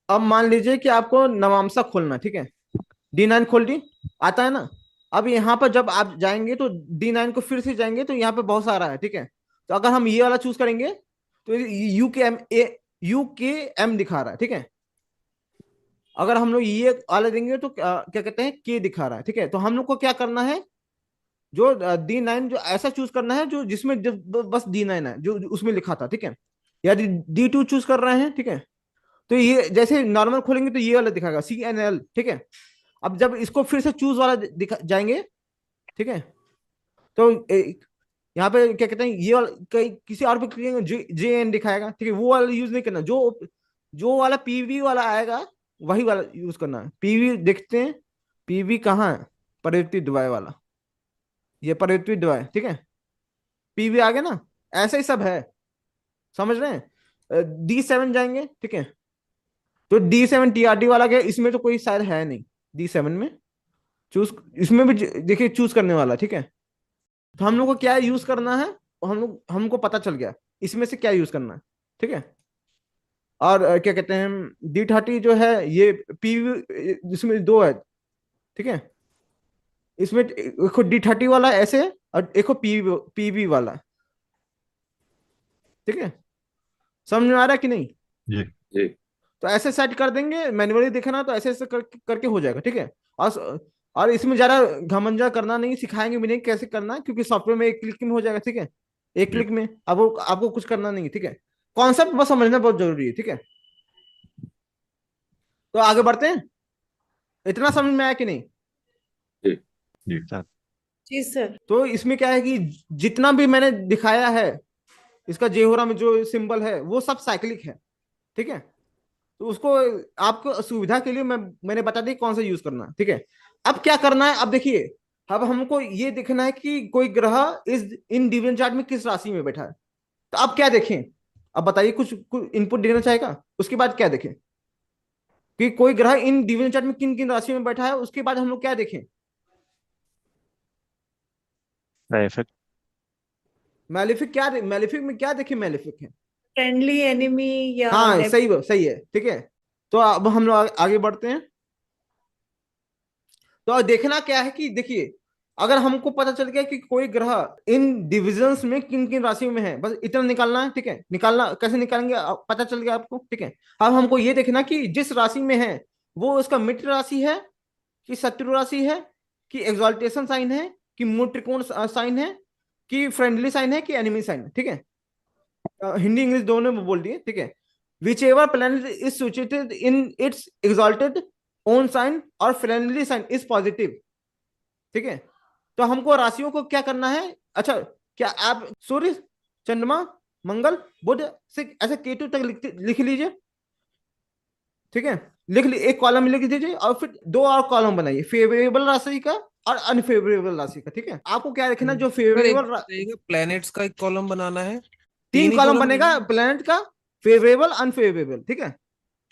अब मान लीजिए कि आपको नवांशा खोलना है, ठीक है। D9 खोल दी, आता है ना। अब यहाँ पर जब आप जाएंगे तो D9 को फिर से जाएंगे तो यहाँ पे बहुत सारा है, ठीक है। तो अगर हम ये वाला चूज करेंगे तो UKM दिखा रहा है, ठीक है। अगर हम लोग ये वाला देंगे तो क्या कहते हैं के दिखा रहा है, ठीक है। तो हम लोग को क्या करना है, जो D9 जो ऐसा चूज करना है जो जिसमें बस D9 है जो उसमें लिखा था, ठीक है। यदि D2 चूज कर रहे हैं, ठीक है, तो ये जैसे नॉर्मल खोलेंगे तो ये वाला दिखाएगा CNL, ठीक है। अब जब इसको फिर से चूज वाला दिखा जाएंगे, ठीक है, तो यहाँ पे क्या कहते हैं, ये वाला किसी और पे क्लिक JN दिखाएगा, ठीक है। वो वाला यूज नहीं करना, जो जो वाला PV वाला आएगा वही वाला यूज करना है। PV देखते हैं, PV कहाँ है, प्रयुक्ति डिवाइ वाला, ये प्रयुक्ति डिवाइ, ठीक है। PV आ गया ना, ऐसा ही सब है, समझ रहे हैं। D7 जाएंगे, ठीक है, तो D7 TRD वाला गया, इसमें तो कोई शायद है नहीं D7 में चूज, इसमें भी देखिए चूज करने वाला, ठीक है। तो हम लोग को क्या यूज करना है, हमको पता चल गया इसमें से क्या यूज करना है, ठीक है। और क्या कहते हैं, D30 जो है ये PV, जिसमें दो है, ठीक है। इसमें एक D30 वाला ऐसे और एक PV वाला, ठीक है। समझ में आ रहा है कि नहीं? जी। जी। तो ऐसे सेट कर देंगे, मैन्युअली देखना तो ऐसे ऐसे करके हो जाएगा, ठीक है। और इसमें ज्यादा घमंजा करना नहीं, सिखाएंगे भी नहीं कैसे करना है, क्योंकि सॉफ्टवेयर में एक क्लिक में हो जाएगा, ठीक है। एक जी। क्लिक में अब आपको कुछ करना नहीं है, ठीक है। कॉन्सेप्ट बस समझना बहुत जरूरी है, ठीक है। तो आगे बढ़ते हैं, इतना समझ में आया कि नहीं? जी। जी। सर जी सर। तो इसमें क्या है कि जितना भी मैंने दिखाया है, इसका जेहोरा में जो सिंबल है वो सब साइक्लिक है, ठीक है। तो उसको आपको सुविधा के लिए मैंने बता दी कौन सा यूज करना है, ठीक है। अब क्या करना है, अब देखिए, अब हमको ये देखना है कि कोई ग्रह इस इन डिवीजन चार्ट में किस राशि में बैठा है। तो अब क्या देखें, अब बताइए, कुछ इनपुट देना चाहेगा, उसके बाद क्या देखें कि कोई ग्रह इन डिवीजन चार्ट में किन किन राशि में बैठा है, उसके बाद हम लोग क्या देखें। इफेक्ट। मैलिफिक में क्या देखें, मैलिफिक है। फ्रेंडली एनिमी या हाँ सही है, ठीक है। तो अब हम लोग आगे बढ़ते हैं। तो अब देखना क्या है कि देखिए, अगर हमको पता चल गया कि कोई ग्रह इन डिविजन्स में किन किन राशियों में है, बस इतना निकालना है, ठीक है। निकालना कैसे निकालेंगे, पता चल गया आपको, ठीक है। अब हमको ये देखना कि जिस राशि में है वो उसका मित्र राशि है कि शत्रु राशि है कि एग्जॉल्टेशन साइन है कि मूल त्रिकोण साइन है कि फ्रेंडली साइन है कि एनिमी साइन है, ठीक है। हिंदी इंग्लिश दोनों में बोल दिए, ठीक है। Whichever planet is situated in its exalted own sign और फ्रेंडली साइन इज पॉजिटिव, ठीक है। तो हमको राशियों को क्या करना है, अच्छा, क्या आप सूर्य, चंद्रमा, मंगल, बुध से ऐसे K2 तक लिख लीजिए, ठीक है। लिख ली, एक कॉलम लिख दीजिए और फिर दो और कॉलम बनाइए, फेवरेबल राशि का और अनफेवरेबल राशि का, ठीक है। आपको क्या रखना, जो सर एक फेवरेबल, प्लैनेट्स का एक कॉलम बनाना है, तीन तीन ही कॉलम कॉलम बनेगा प्लेनेट का, फेवरेबल अनफेवरेबल, ठीक है।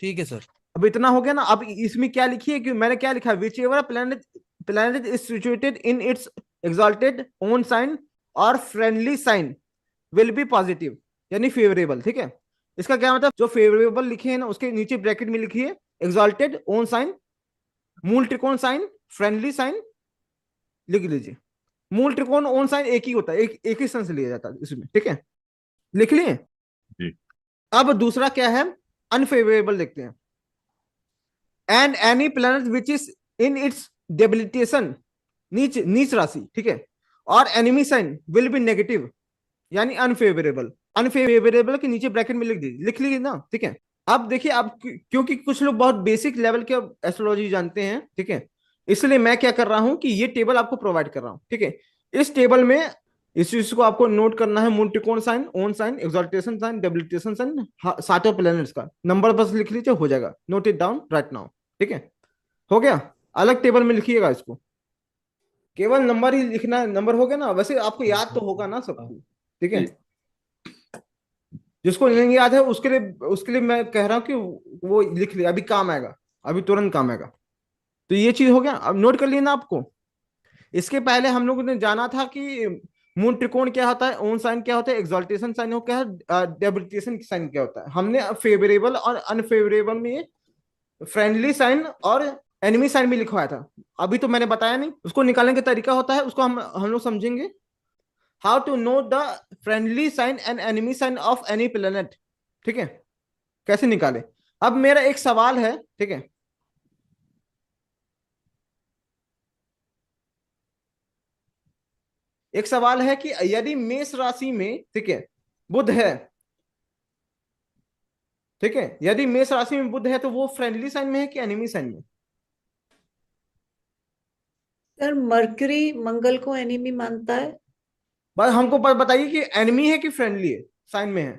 ठीक है सर। अब इतना हो गया ना। अब इसमें क्या लिखिए कि मैंने क्या लिखा, which ever planet is situated in its exalted own sign और friendly sign will be positive, यानी फेवरेबल, ठीक है। इसका क्या मतलब, जो फेवरेबल लिखे हैं ना उसके नीचे ब्रैकेट में लिखिए एग्जॉल्टेड ओन साइन, मूल त्रिकोण साइन, फ्रेंडली साइन, लिख लीजिए। मूल त्रिकोण ओन साइन एक ही होता है, एक ही सन से लिया जाता है इसमें, ठीक है। लिख लिए। जी। अब दूसरा क्या है, अनफेवरेबल देखते हैं। And any planet which is in its debilitation, नीच नीच राशि, ठीक है, और enemy sign will be negative, यानी अनफेवरेबल। अनफेवरेबल के नीचे ब्रैकेट में लिख लीजिए ना, ठीक है। अब देखिए, अब क्योंकि कुछ लोग बहुत बेसिक लेवल के एस्ट्रोलॉजी जानते हैं, ठीक है, इसलिए मैं क्या कर रहा हूं कि ये टेबल आपको प्रोवाइड कर रहा हूं, ठीक है। इस टेबल में इस चीज को आपको नोट करना है, मूल त्रिकोण sign, own sign, exaltation sign, debilitation sign, सातों प्लैनेट्स का नंबर बस लिख लीजिए, हो जाएगा। Note it down right now, ठीक है। हो गया, अलग टेबल में लिखिएगा इसको, केवल नंबर ही लिखना है। नंबर हो गया ना, वैसे आपको याद तो होगा ना सबको, ठीक है। जी। जिसको नहीं याद है उसके लिए मैं कह रहा हूं कि वो लिख ले, अभी काम आएगा, अभी तुरंत काम आएगा। तो ये चीज हो गया, अब नोट कर लिया ना आपको। इसके पहले हम लोगों ने जाना था कि मूल त्रिकोण क्या होता है, ओन साइन क्या होता है, एक्सॉल्टेशन साइन हो क्या है, डेबिलिटेशन साइन क्या होता है। हमने फेवरेबल और अनफेवरेबल में फ्रेंडली साइन और एनिमी साइन भी लिखवाया था, अभी तो मैंने बताया नहीं। उसको निकालने का तरीका होता है, उसको हम लोग समझेंगे। How to know the friendly sign and enemy sign of any planet, ठीक है, कैसे निकाले। अब मेरा एक सवाल है, ठीक है, एक सवाल है कि यदि मेष राशि में, ठीक है, बुध है, ठीक है, यदि मेष राशि में बुध है तो वो फ्रेंडली साइन में है कि एनिमी साइन में? सर मरकरी मंगल को एनिमी मानता है। बस हमको बताइए कि एनिमी है कि फ्रेंडली है, साइन में है।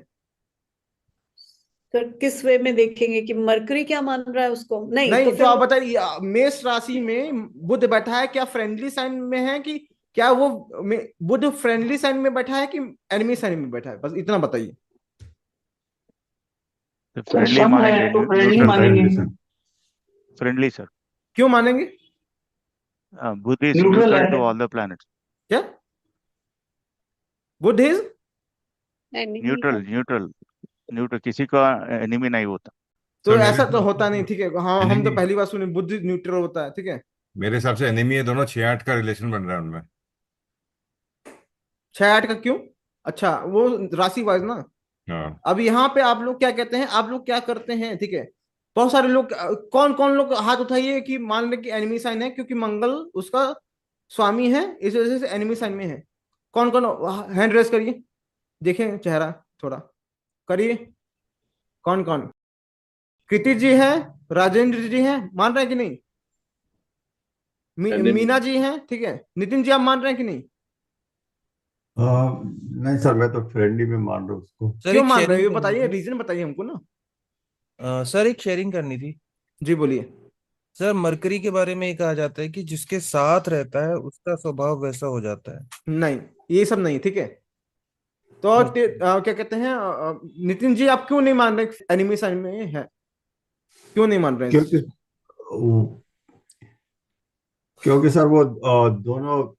सर किस वे में देखेंगे कि मरकरी क्या मान रहा है उसको? नहीं नहीं तो तो फिर आप बताइए, मेष राशि में बुध बैठा है, क्या फ्रेंडली साइन में है कि क्या वो बुध फ्रेंडली साइन में बैठा है कि एनिमी साइन में बैठा है, बस इतना बताइए। तो फ्रेंडली सब है मानेंगे, तो फ्रेंडली न्यूट्रल मानेंगे। रहेगा। Friendly sir. क्यों मानेंगे? बुध इज न्यूट्रल न्यूट्रल है। To all the planets. क्या बुध इज Enemy न्यूट्रल है। न्यूट्रल न्यूट्रल, किसी का एनिमी नहीं होता। तो सर मेरे ऐसा तो हिसाब होता नहीं, से ठीक है, हाँ हम तो एनिमी, पहली बार सुने बुध न्यूट्रल होता है, ठीक है। मेरे हिसाब से एनिमी है दोनों, 6-8 का रिलेशन बन रहा है उनमें। 6-8 का क्यों? अच्छा वो राशि वाइज ना। हाँ अब यहाँ पे आप लोग क्या कहते हैं, आप लोग क्या करते हैं, ठीक है, बहुत सारे लोग, कौन कौन लोग हाथ उठाइए कि मान लें कि एनिमी साइन है, क्योंकि मंगल उसका स्वामी है, इस वजह से एनिमी साइन में है। कौन कौन हैंड रेस करिए, देखें चेहरा थोड़ा, करिए। कौन कौन? कृति जी है, राजेंद्र जी है, मान रहे हैं कि नहीं? एनिमी। मीना जी हैं, ठीक है, नितिन जी आप मान रहे हैं कि नहीं? नहीं सर, मैं तो फ्रेंडली में मान रहा हूँ उसको। सर क्यों एक मान रहे हो, शेयरिंग ये करनी बताइए, थी। रीजन बताइए हमको ना। सर एक शेयरिंग करनी थी। जी बोलिए। सर मरकरी के बारे में ये कहा जाता है कि जिसके साथ रहता है उसका स्वभाव वैसा हो जाता है। नहीं, ये सब नहीं, ठीक है। तो क्या कहते हैं, नितिन जी आप क्यों नहीं मान रहे एनिमी साइन में है, क्यों नहीं मान रहे हैं? क्योंकि क्योंकि सर वो दोनों,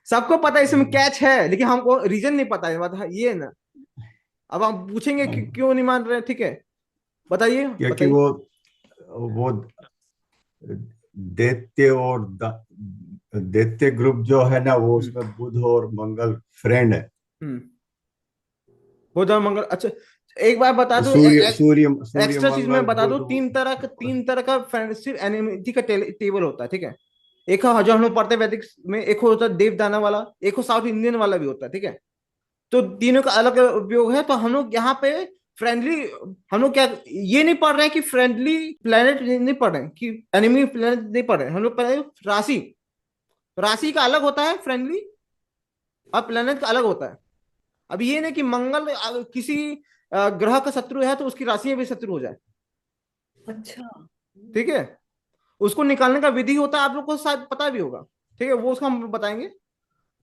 सबको पता है इसमें कैच है, लेकिन हमको रीजन नहीं पता है, बात ये है ना। अब हम पूछेंगे कि क्यों नहीं मान रहे हैं, ठीक है, बताइए क्योंकि बताइए। वो दैत्य और दैत्य ग्रुप जो है ना, वो उसमें बुध और मंगल फ्रेंड है। हम्म बुध और मंगल, अच्छा एक बार बता दो, सूर्य सूर्य सूर्य एक्स्ट्रा चीज में मंगल बता दो, बुध। तीन तरह का फ्रेंडशिप एनिमिटी का टेबल होता है, ठीक है। एक है जो हम लोग पढ़ते हैं वैदिक में, एक होता है देवदाना वाला, एक हो साउथ इंडियन वाला भी होता है, ठीक है। तो तीनों का अलग उपयोग है। तो हम लोग यहाँ पे फ्रेंडली, हम लोग क्या ये नहीं पढ़ रहे हैं कि फ्रेंडली प्लेनेट नहीं पढ़ रहे हैं कि एनिमी प्लेनेट नहीं पढ़ रहे हैं, हम लोग पढ़ रहे हैं राशि। राशि का अलग होता है फ्रेंडली, और प्लेनेट का अलग होता है। अब ये नहीं कि मंगल किसी ग्रह का शत्रु है तो उसकी राशि में भी शत्रु हो जाए, अच्छा। ठीक है। उसको निकालने का विधि होता है, आप लोग को शायद पता भी होगा, ठीक है, वो उसको हम बताएंगे।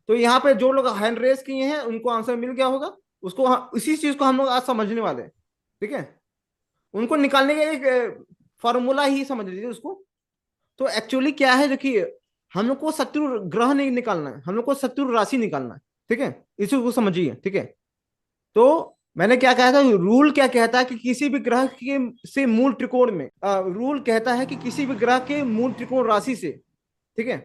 तो यहाँ पे जो लोग हैंड रेस किए हैं उनको आंसर मिल गया होगा, उसको इसी चीज को हम लोग आज समझने वाले हैं, ठीक है। उनको निकालने का एक फॉर्मूला ही समझ लीजिए उसको। तो एक्चुअली क्या है, देखिए, हम लोग को शत्रु ग्रह नहीं निकालना है, हम लोग को शत्रु राशि निकालना है, ठीक है, इसी को समझिए, ठीक है। तो मैंने क्या कहा था, रूल क्या कहता है कि किसी भी ग्रह के से मूल त्रिकोण में, रूल कहता है कि किसी भी ग्रह के मूल त्रिकोण राशि से, ठीक है,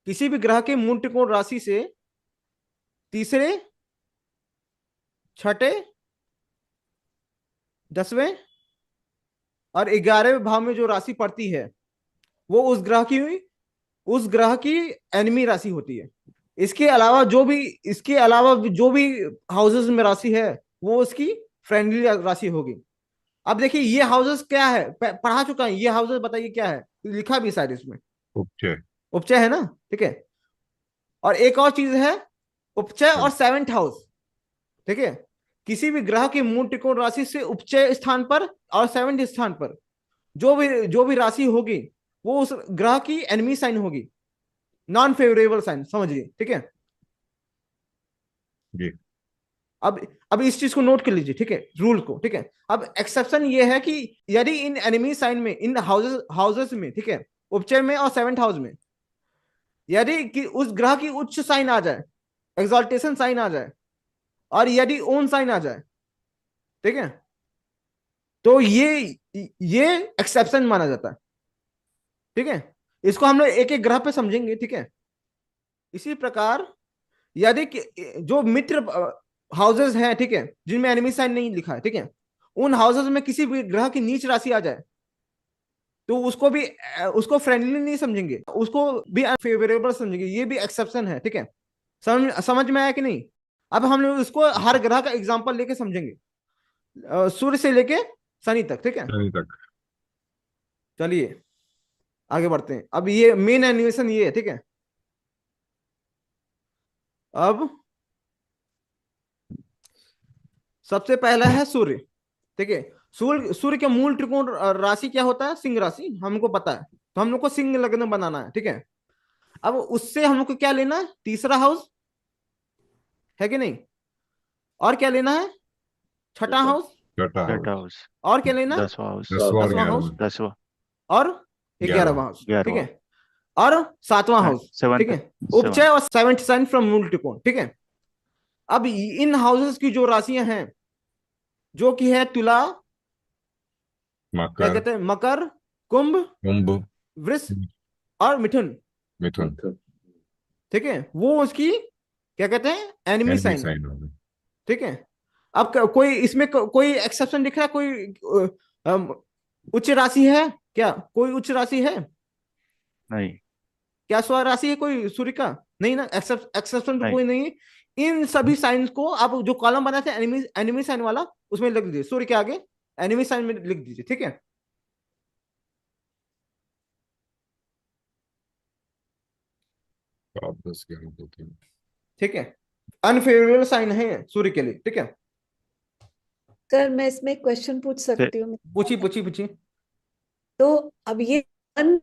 किसी भी ग्रह के मूल त्रिकोण राशि से तीसरे, छठे, 10वें और 11वें भाव में जो राशि पड़ती है वो उस ग्रह की एनिमी राशि होती है। इसके अलावा जो भी हाउसेस में राशि है वो उसकी फ्रेंडली राशि होगी। अब देखिए ये हाउसेस क्या है, पढ़ा चुका है, ये हाउसेस बताइए क्या है, लिखा भी शायद इसमें, उपचय। उपचय है ना, ठीक है। और एक और चीज है, उपचय और 7th हाउस, ठीक है। किसी भी ग्रह के मूल त्रिकोण राशि से उपचय स्थान पर और 7th स्थान पर जो भी राशि होगी वो उस ग्रह की एनिमी साइन होगी, नॉन फेवरेबल साइन, समझिए, ठीक है। जी। अब इस चीज को नोट कर लीजिए, ठीक है, रूल को, ठीक है। अब एक्सेप्शन ये है कि यदि इन एनिमी साइन में, इन हाउसेस में, ठीक है, उपचय में और 7th हाउस में, यदि कि उस ग्रह की उच्च साइन आ जाए, एक्सॉल्टेशन साइन आ जाए, और यदि ओन साइन आ जाए, ठीक है, तो ये एक्सेप्शन माना जाता है, ठीक है। इसको हम लोग एक एक ग्रह पे समझेंगे, ठीक है। इसी प्रकार यदि जो मित्र हाउसेस हैं, ठीक है, जिनमें एनिमी साइन नहीं लिखा है, ठीक है, उन हाउसेस में किसी भी ग्रह की नीच राशि आ जाए तो उसको फ्रेंडली नहीं समझेंगे, उसको भी अनफेवरेबल समझेंगे, ये भी एक्सेप्शन है, ठीक है। समझ में आया कि नहीं? अब हम लोग इसको हर ग्रह का एग्जांपल लेके समझेंगे, सूर्य से लेके शनि तक, ठीक है। शनि तक। चलिए आगे बढ़ते हैं। अब ये मेन एनिमेशन ये है, ठीक है। अब सबसे पहला है सूर्य, ठीक है। सूर्य के मूल त्रिकोण राशि क्या होता है? सिंह राशि, हमको पता है। तो हम लोग को सिंह लग्न बनाना है, ठीक है। अब उससे हम लोग को क्या लेना है? तीसरा हाउस है कि नहीं? और क्या लेना है? छठा हाउस। छठा छठा हाउस, हाउस, और क्या लेना है? 10वां हाउस, 10वां और 10वां हाउस 11वां, 10वां, और 11वां हाउस, ठीक 11वां, है। और 7वां हाउस, ठीक सेवंथ, है। उपचय और 7th साइन फ्रॉम मूल त्रिकोण, ठीक है। अब इन हाउसेस की जो राशियां हैं, जो कि है तुला, क्या मकर, कहते हैं, मकर, कुंभ, कुंभ, वृष और मिथुन, मिथुन, ठीक है, वो उसकी क्या कहते हैं? एनिमी एनिमी साइन है, साइन होगा। ठीक है। अब कोई इसमें कोई एक्सेप्शन दिख रहा है? कोई उच्च राशि है क्या? कोई उच्च राशि है नहीं, क्या? स्व राशि है कोई सूर्य का? नहीं ना, एक्सेप्शन तो नहीं, कोई नहीं है। इन सभी साइंस को आप जो कॉलम बनाए थे एनिमी साइन वाला, उसमें लिख दीजिए, सूर्य के आगे एनिमी साइन में लिख दीजिए, ठीक है। आप 10 11 होते हैं। ठीक है, अनफेवरेबल साइन है सूर्य के लिए, ठीक है। सर मैं इसमें क्वेश्चन पूछ सकती हूँ? पूछिए पूछिए पूछिए। तो अब ये सन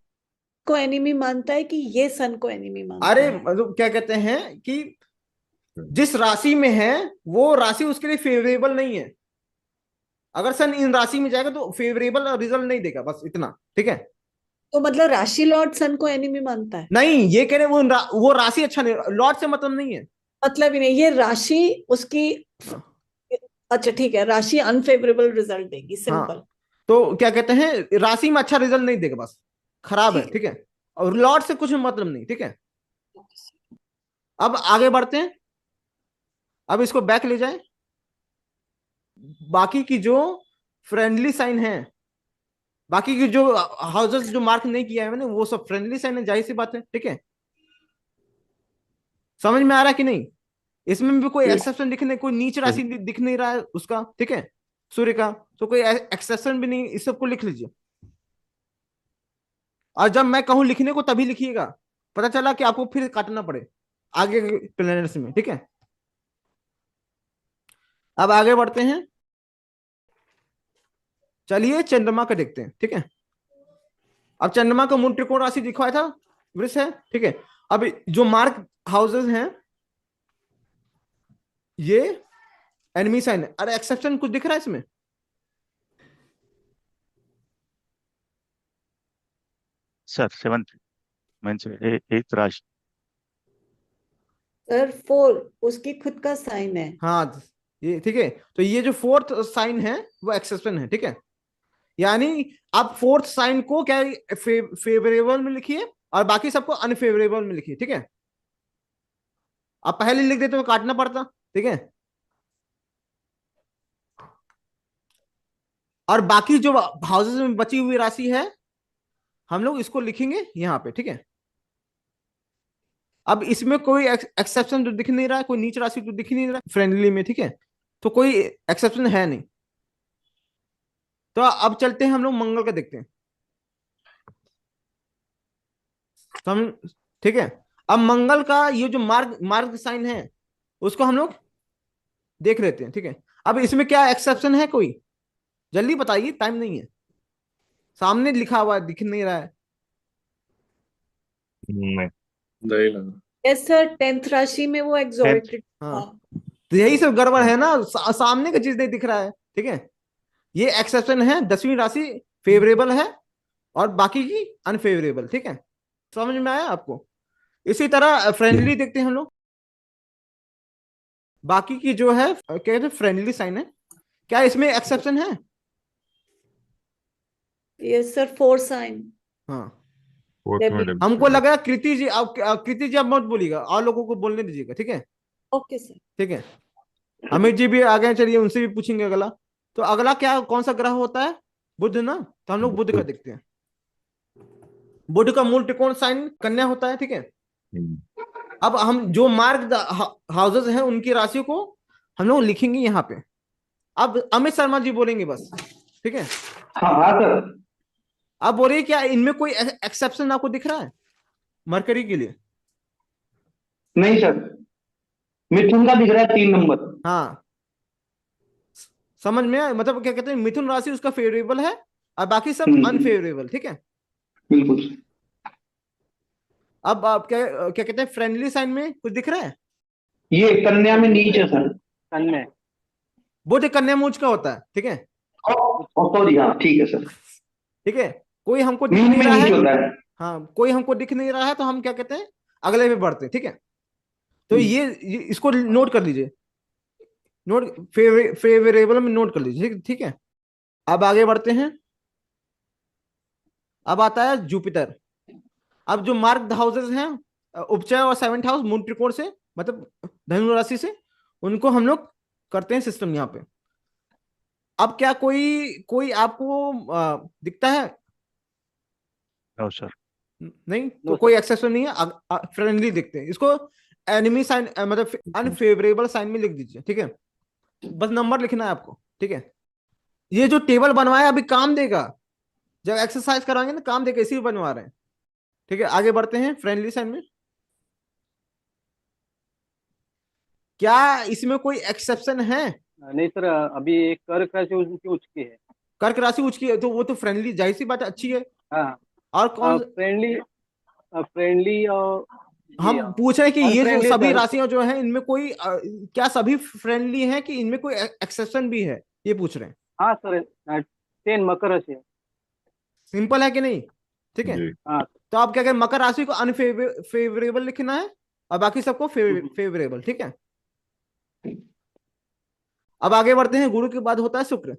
को एनिमी मानता है कि ये सन को एनिमी मानता अरे है? मतलब क्या कहते हैं कि जिस राशि में है वो राशि उसके लिए फेवरेबल नहीं है। अगर सन इन राशि में जाएगा तो फेवरेबल रिजल्ट नहीं देगा, बस इतना, ठीक है। तो मतलब राशि लॉर्ड सन को एनिमी मानता है? नहीं, ये कह रहे वो राशि अच्छा नहीं, लॉर्ड से मतलब नहीं है। मतलब ही नहीं, ये राशि उसकी, अच्छा ठीक है, राशि अनफेवरेबल रिजल्ट देगी, सिंपल। हाँ, तो क्या कहते हैं, राशि में अच्छा रिजल्ट नहीं देगा, बस खराब है, ठीक ठीक है। और लॉर्ड से कुछ मतलब नहीं, ठीक है। अब आगे बढ़ते हैं, अब इसको बैक ले जाएं। बाकी की जो फ्रेंडली साइन है, बाकी की जो हाउसेस जो मार्क नहीं किया है मैंने, वो सब फ्रेंडली साइन है, जाहिर सी बात है, ठीक है। समझ में आ रहा है कि नहीं? इसमें भी कोई जी। एक्सेप्शन दिख नहीं, कोई नीच राशि दिख नहीं रहा है उसका, ठीक है, सूर्य का। तो कोई एक्सेप्शन भी नहीं, इस सबको लिख लीजिए। और जब मैं कहूं लिखने को तभी लिखिएगा, पता चला कि आपको फिर काटना पड़े आगे के प्लैनेट्स में, ठीक है। अब आगे बढ़ते हैं, चलिए चंद्रमा का देखते हैं, ठीक है। अब चंद्रमा का मूल त्रिकोण राशि दिखवाया था, वृष है, ठीक है। अब जो मार्क हाउसेस हैं ये एनिमी साइन है। अरे एक्सेप्शन कुछ दिख रहा है इसमें? सर 7th मीन्स 8th राशि, सर 4 उसकी खुद का साइन है। हाँ, ये ठीक है। तो ये जो 4th साइन है वो एक्सेप्शन है, ठीक है। यानी आप 4th साइन को क्या फेवरेबल में लिखिए और बाकी सबको अनफेवरेबल में लिखिए, ठीक है। आप पहले लिख देते तो काटना पड़ता, ठीक है। और बाकी जो हाउसेस में बची हुई राशि है हम लोग इसको लिखेंगे यहाँ पे, ठीक है। अब इसमें कोई एक्सेप्शन तो दिख नहीं रहा है, कोई नीच राशि तो दिख नहीं रहा फ्रेंडली में, ठीक है। तो कोई एक्सेप्शन है नहीं। तो अब चलते हैं हम लोग मंगल का देखते हैं, तो हम, ठीक है। अब मंगल का ये जो मार्ग साइन है उसको हम लोग देख लेते हैं, ठीक है। अब इसमें क्या एक्सेप्शन है कोई? जल्दी बताइए, टाइम नहीं है, सामने लिखा हुआ है, दिख नहीं रहा है। नहीं, नहीं लगा। यस सर, 10th राशि में वो एग्जॉल्टेड हाँ, था। तो यही सब गड़बड़ है ना, सामने का चीज नहीं दिख रहा है, ठीक है। ये एक्सेप्शन है, 10वीं राशि फेवरेबल है और बाकी की अनफेवरेबल, ठीक है। समझ में आया आपको? इसी तरह फ्रेंडली देखते हैं हम लोग। बाकी की जो है क्या कहते हैं, फ्रेंडली साइन है, क्या इसमें एक्सेप्शन है? Yes sir, 4 sign. हाँ, फोर्थ में हमको लगा कृति जी, कृति जी आप मत बोलिएगा, और लोगों को बोलने दीजिएगा, ठीक है। Okay sir. ठीक है, अमित जी भी आ गए, चलिए उनसे भी पूछेंगे अगला। तो अगला क्या, कौन सा ग्रह होता है? बुध ना, तो हम लोग बुध का देखते हैं। बुध का मूल त्रिकोण साइन कन्या होता है, ठीक है। हम्म, अब हम जो मार्क हाउसेस हैं उनकी राशि को हम लोग लिखेंगे यहाँ पे। अब अमित शर्मा जी बोलेंगे बस, ठीक है। हाँ हाँ सर। अब बोलिए क्या इनमें कोई एक्सेप्शन आपको दिख रहा है मरकरी के लिए? नहीं सर, मिथुन का दिख रहा है 3 नंबर। हाँ, समझ में आया? मतलब क्या कहते हैं, मिथुन राशि उसका फेवरेबल है और बाकी सब अनफेवरेबल, ठीक है। बिल्कुल। अब आप क्या क्या कहते हैं, फ्रेंडली साइन में कुछ दिख रहा है? ये कन्या में नीच है सर। कन्या। बुध कन्या मूज का होता है, ठीक है। सॉरी, हाँ ठीक है सर। ठीक है, कोई हमको दिख मीन नहीं में रहा नीच है। होता है। हाँ, कोई हमको दिख नहीं रहा है तो हम क्या कहते हैं, अगले पे बढ़ते हैं, ठीक है। तो ये इसको नोट कर लीजिए, नोट फेवरेबल में नोट कर लीजिए, ठीक है। अब आगे बढ़ते हैं। अब आता है जुपिटर। अब जो मार्क हाउसेस हैं उपचय और सेवेंथ हाउस मूल त्रिकोण से, मतलब धनु राशि से, उनको हम लोग करते हैं सिस्टम यहाँ पे। अब क्या कोई कोई आपको दिखता है? No sir. नहीं, तो कोई एक्सेप्शन नहीं है, फ्रेंडली दिखते हैं इसको। एनिमी साइन मतलब अनफेवरेबल साइन में लिख दीजिए, ठीक है। बस नंबर लिखना है आपको, ठीक है। ये जो टेबल बनवाया अभी काम देगा, जब एक्सरसाइज कराएंगे ना काम देगा, इसी बनवा रहे हैं, ठीक है। आगे बढ़ते हैं फ्रेंडली साइन में। क्या इसमें कोई एक्सेप्शन है? नहीं सर, अभी एक कर्क राशि उनकी उच्च की है। कर्क राशि उच्च की है तो वो तो फ्रेंडली, जाहिर सी बात है, अच्छी है। हाँ, और कौन? फ्रेंडली। फ्रेंडली और हम पूछ रहे हैं कि ये जो अनफ्रेंडली सभी सर। राशियां जो हैं इनमें कोई क्या सभी फ्रेंडली हैं कि इनमें कोई एक्सेप्शन भी है, ये पूछ रहे हैं। हाँ सर, 10 मकर राशि है। सिंपल है कि नहीं? ठीक है। जी। हाँ। तो आप क्या कहें, मकर राशि को अनफेवरेबल लिखना है और बाकी सबको फेवरेबल, ठीक है। अब आगे बढ़ते हैं, गुरु के बाद होता है शुक्र।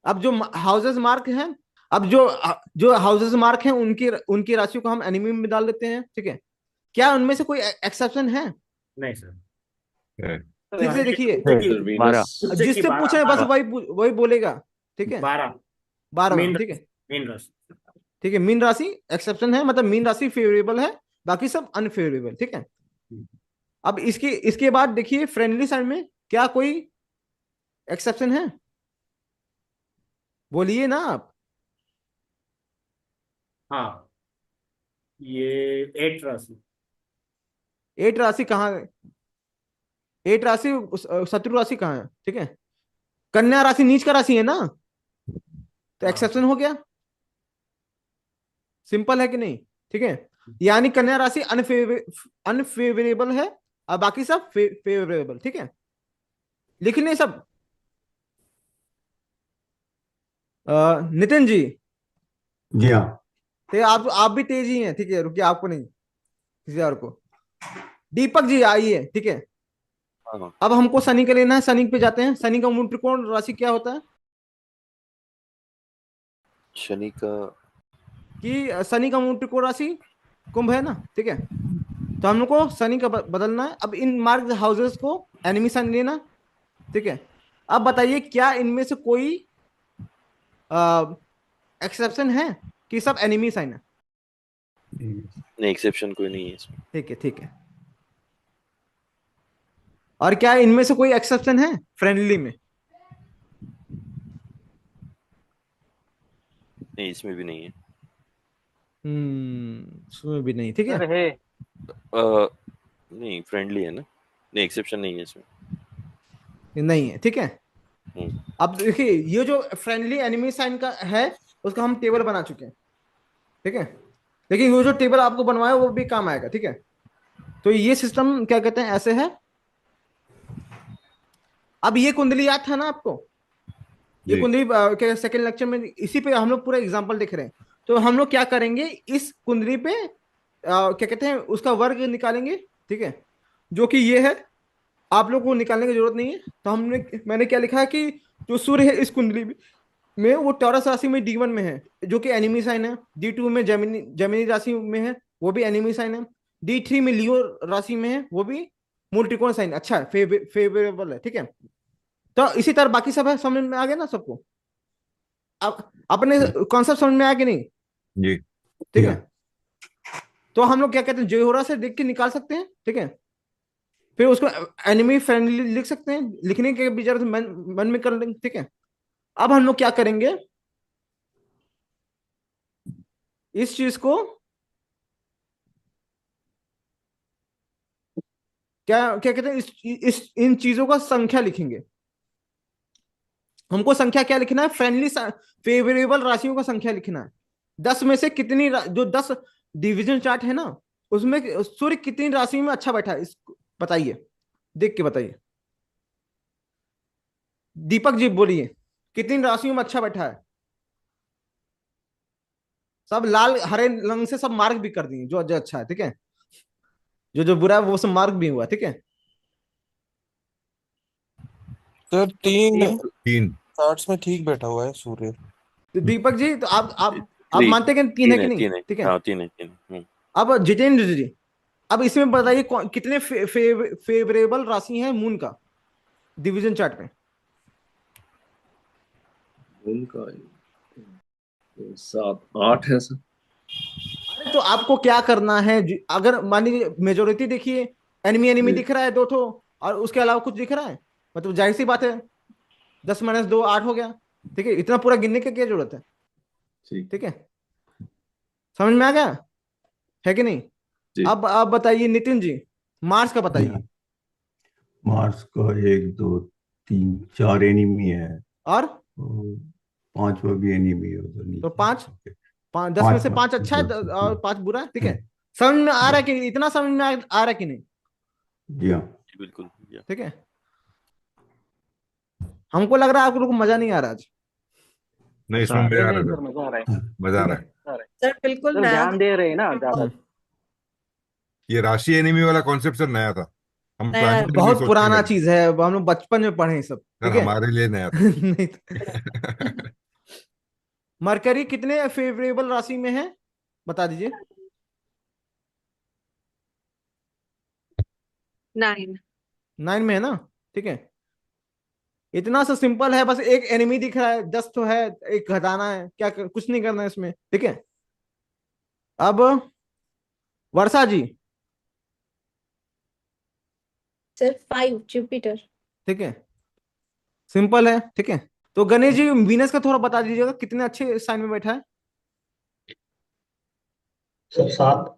अब जो हाउसेस मार्क हैं, अब जो जो हाउसेस मार्क हैं उनकी उनकी राशि को हम एनिमी में डाल देते हैं, ठीक है। क्या उनमें से कोई एक्सेप्शन है? नहीं सर। है। ठीक से देखिए, सर वीनस। जिससे पूछे बस वही वही बोलेगा, ठीक है। 12 12, ठीक है। मीन राशि। ठीक है, मीन राशि एक्सेप्शन है, मतलब मीन राशि फेवरेबल है, बाकी सब अनफेवरेबल, ठीक है। अब इसके बाद देखिए फ्रेंडली साइड में क्या कोई एक्सेप्शन है? बोलिए ना आप। हाँ, ये 8 राशि। 8 राशि कहाँ है? 8 राशि शत्रु राशि कहाँ है, ठीक है। कन्या राशि नीच का राशि है ना, तो एक्सेप्शन हो गया। सिंपल है कि नहीं? ठीक है, यानी कन्या राशि अनफेवरेबल है और बाकी सब फेवरेबल, ठीक है। लिख लें सब। नितिन जी, जी हाँ। ठीक है, आप भी तेज ही हैं, ठीक है। रुकिए, आपको नहीं, किसी और को। दीपक जी आइए, ठीक है। अब हमको शनि का लेना है, शनि पे जाते हैं। शनि का मूल त्रिकोण राशि क्या होता है? शनि का मूल त्रिकोण राशि कुंभ है ना, ठीक है। तो हम लोग को शनि का बदलना है। अब इन मार्क हाउसेस को एनिमी साइन लेना, ठीक है। अब बताइए क्या इनमें से कोई एक्सेप्शन है कि सब एनिमी साइन है? नहीं, एक्सेप्शन कोई नहीं है इसमें। ठीक है, ठीक है। और क्या इनमें से कोई एक्सेप्शन है फ्रेंडली में? नहीं, इसमें भी नहीं है। इसमें भी नहीं, ठीक है। सर है। नहीं, फ्रेंडली है ना। नहीं, एक्सेप्शन नहीं है इसमें। नहीं है, ठीक है। अब देखिए ये जो फ्रेंडली एनिमी साइन का है उसका हम टेबल बना चुके हैं, ठीक है। लेकिन ये जो टेबल आपको बनवाया वो भी काम आएगा, ठीक है। तो ये सिस्टम क्या कहते हैं, ऐसे है। अब ये कुंडली याद था ना आपको? ये जी। कुंडली क्या सेकंड लेक्चर में इसी पे हम लोग पूरा एग्जांपल देख रहे हैं। तो हम लोग क्या करेंगे, इस कुंडली पे क्या कहते हैं उसका वर्ग निकालेंगे, ठीक है। जो कि ये है, आप लोग को निकालने की जरूरत नहीं है। तो मैंने क्या लिखा है कि जो सूर्य है इस कुंडली में वो टॉरस राशि में D1 में है, जो कि एनिमी साइन है। D2 में जेमिनी राशि में है, वो भी एनिमी साइन है। D3 में लियो राशि में है, वो भी मूल त्रिकोण साइन, अच्छा है, फेवरेबल है, ठीक है। तो इसी तरह बाकी सब है, समझ में आ गया ना सबको? अब अपने कॉन्सेप्ट समझ में आया कि नहीं? जी ठीक है, तो हम लोग क्या कहते हैं, जोहोरा से देख के निकाल सकते हैं, ठीक है, फिर उसको एनिमी फ्रेंडली लिख सकते हैं, लिखने के विचार से मन में कर लेंगे, ठीक है। अब हम लोग क्या करेंगे, इस चीज को क्या क्या कहते हैं, इस इन चीजों का संख्या लिखेंगे। हमको संख्या क्या लिखना है, फ्रेंडली फेवरेबल राशियों का संख्या लिखना है। 10 में से कितनी जो 10 डिवीजन चार्ट है ना, उसमें सूर्य कितनी राशि में अच्छा बैठा है, बताइए, देख के बताइए। दीपक जी बोलिए, कितनी राशियों में अच्छा बैठा है? सब लाल हरे रंग से सब मार्क भी कर दिए, जो जो अच्छा है, ठीक है, जो जो बुरा है वो सब मार्क भी हुआ, ठीक है। सर तीन तीन चार्ट्स में ठीक बैठा हुआ है सूर्य। तो दीपक जी, तो आप थ्री मानते हैं कि तीन है कि नहीं? तीन है, ठीक है। हाँ तीन है, तीन है। अब जितेंद्र जी, अब इसमें बताइए कितने फेवरेबल राशि है मून का डिवीजन चार्ट में? उनका 7 8 है सर। अरे तो आपको क्या करना है, अगर मान लीजिए मेजोरिटी देखिए, एनिमी एनिमी जी। दिख रहा है 2 ठो, और उसके अलावा कुछ दिख रहा है, मतलब जाहिर सी बात है 10 - 2 8 हो गया, ठीक है। इतना पूरा गिनने की क्या जरूरत है, ठीक ठीक है, समझ में आ गया है कि नहीं? जी। अब आप बताइए नितिन जी, मार्स का बताइए। मार्स का 1 2 3 4 एनिमी है, और और 5वां भी एनिमी है उधर तो नीचे। 5 10 में से 5 5 अच्छा है, और 5 बुरा है, ठीक है। समझ में आ रहा है कि इतना समझ में आ रहा है कि नहीं? जी हाँ। जी बिल्कुल, या ठीक है, हमको लग रहा है आप लोग को मजा नहीं आ रहा आज, नहीं, इसमें हाँ, मजा आ नहीं रहा सर, था, मजा आ रहा है। मजा आ ठीक रहा है। है। सर बिल्कुल सर नया ध्यान दे रहे हैं ना ज्यादा। ये राशि एनिमी वाला कॉन्सेप्ट सर नया था, हम नया प्लानिटरी में बहुत सोच के पुराना गए थे। चीज है, हम लोग बचपन में पढ़े हैं सब, सर ठीक है। हमारे लिए नया था। नहीं तो मरकरी कितने फेवरेबल राशि में है, बता दीजिए। 9। 9 में है ना, ठीक है। इतना सा सिंपल है, बस एक एनिमी दिख रहा है, 10 तो है, एक घटाना है, क्या कुछ नहीं करना है इसमें, ठीक है। अब वर्षा जी, सर 5 जुपिटर। ठीक है, सिंपल है, ठीक है। तो गणेश जी वीनस का थोड़ा बता दीजिएगा, कितने अच्छे साइन में बैठा है? सर 7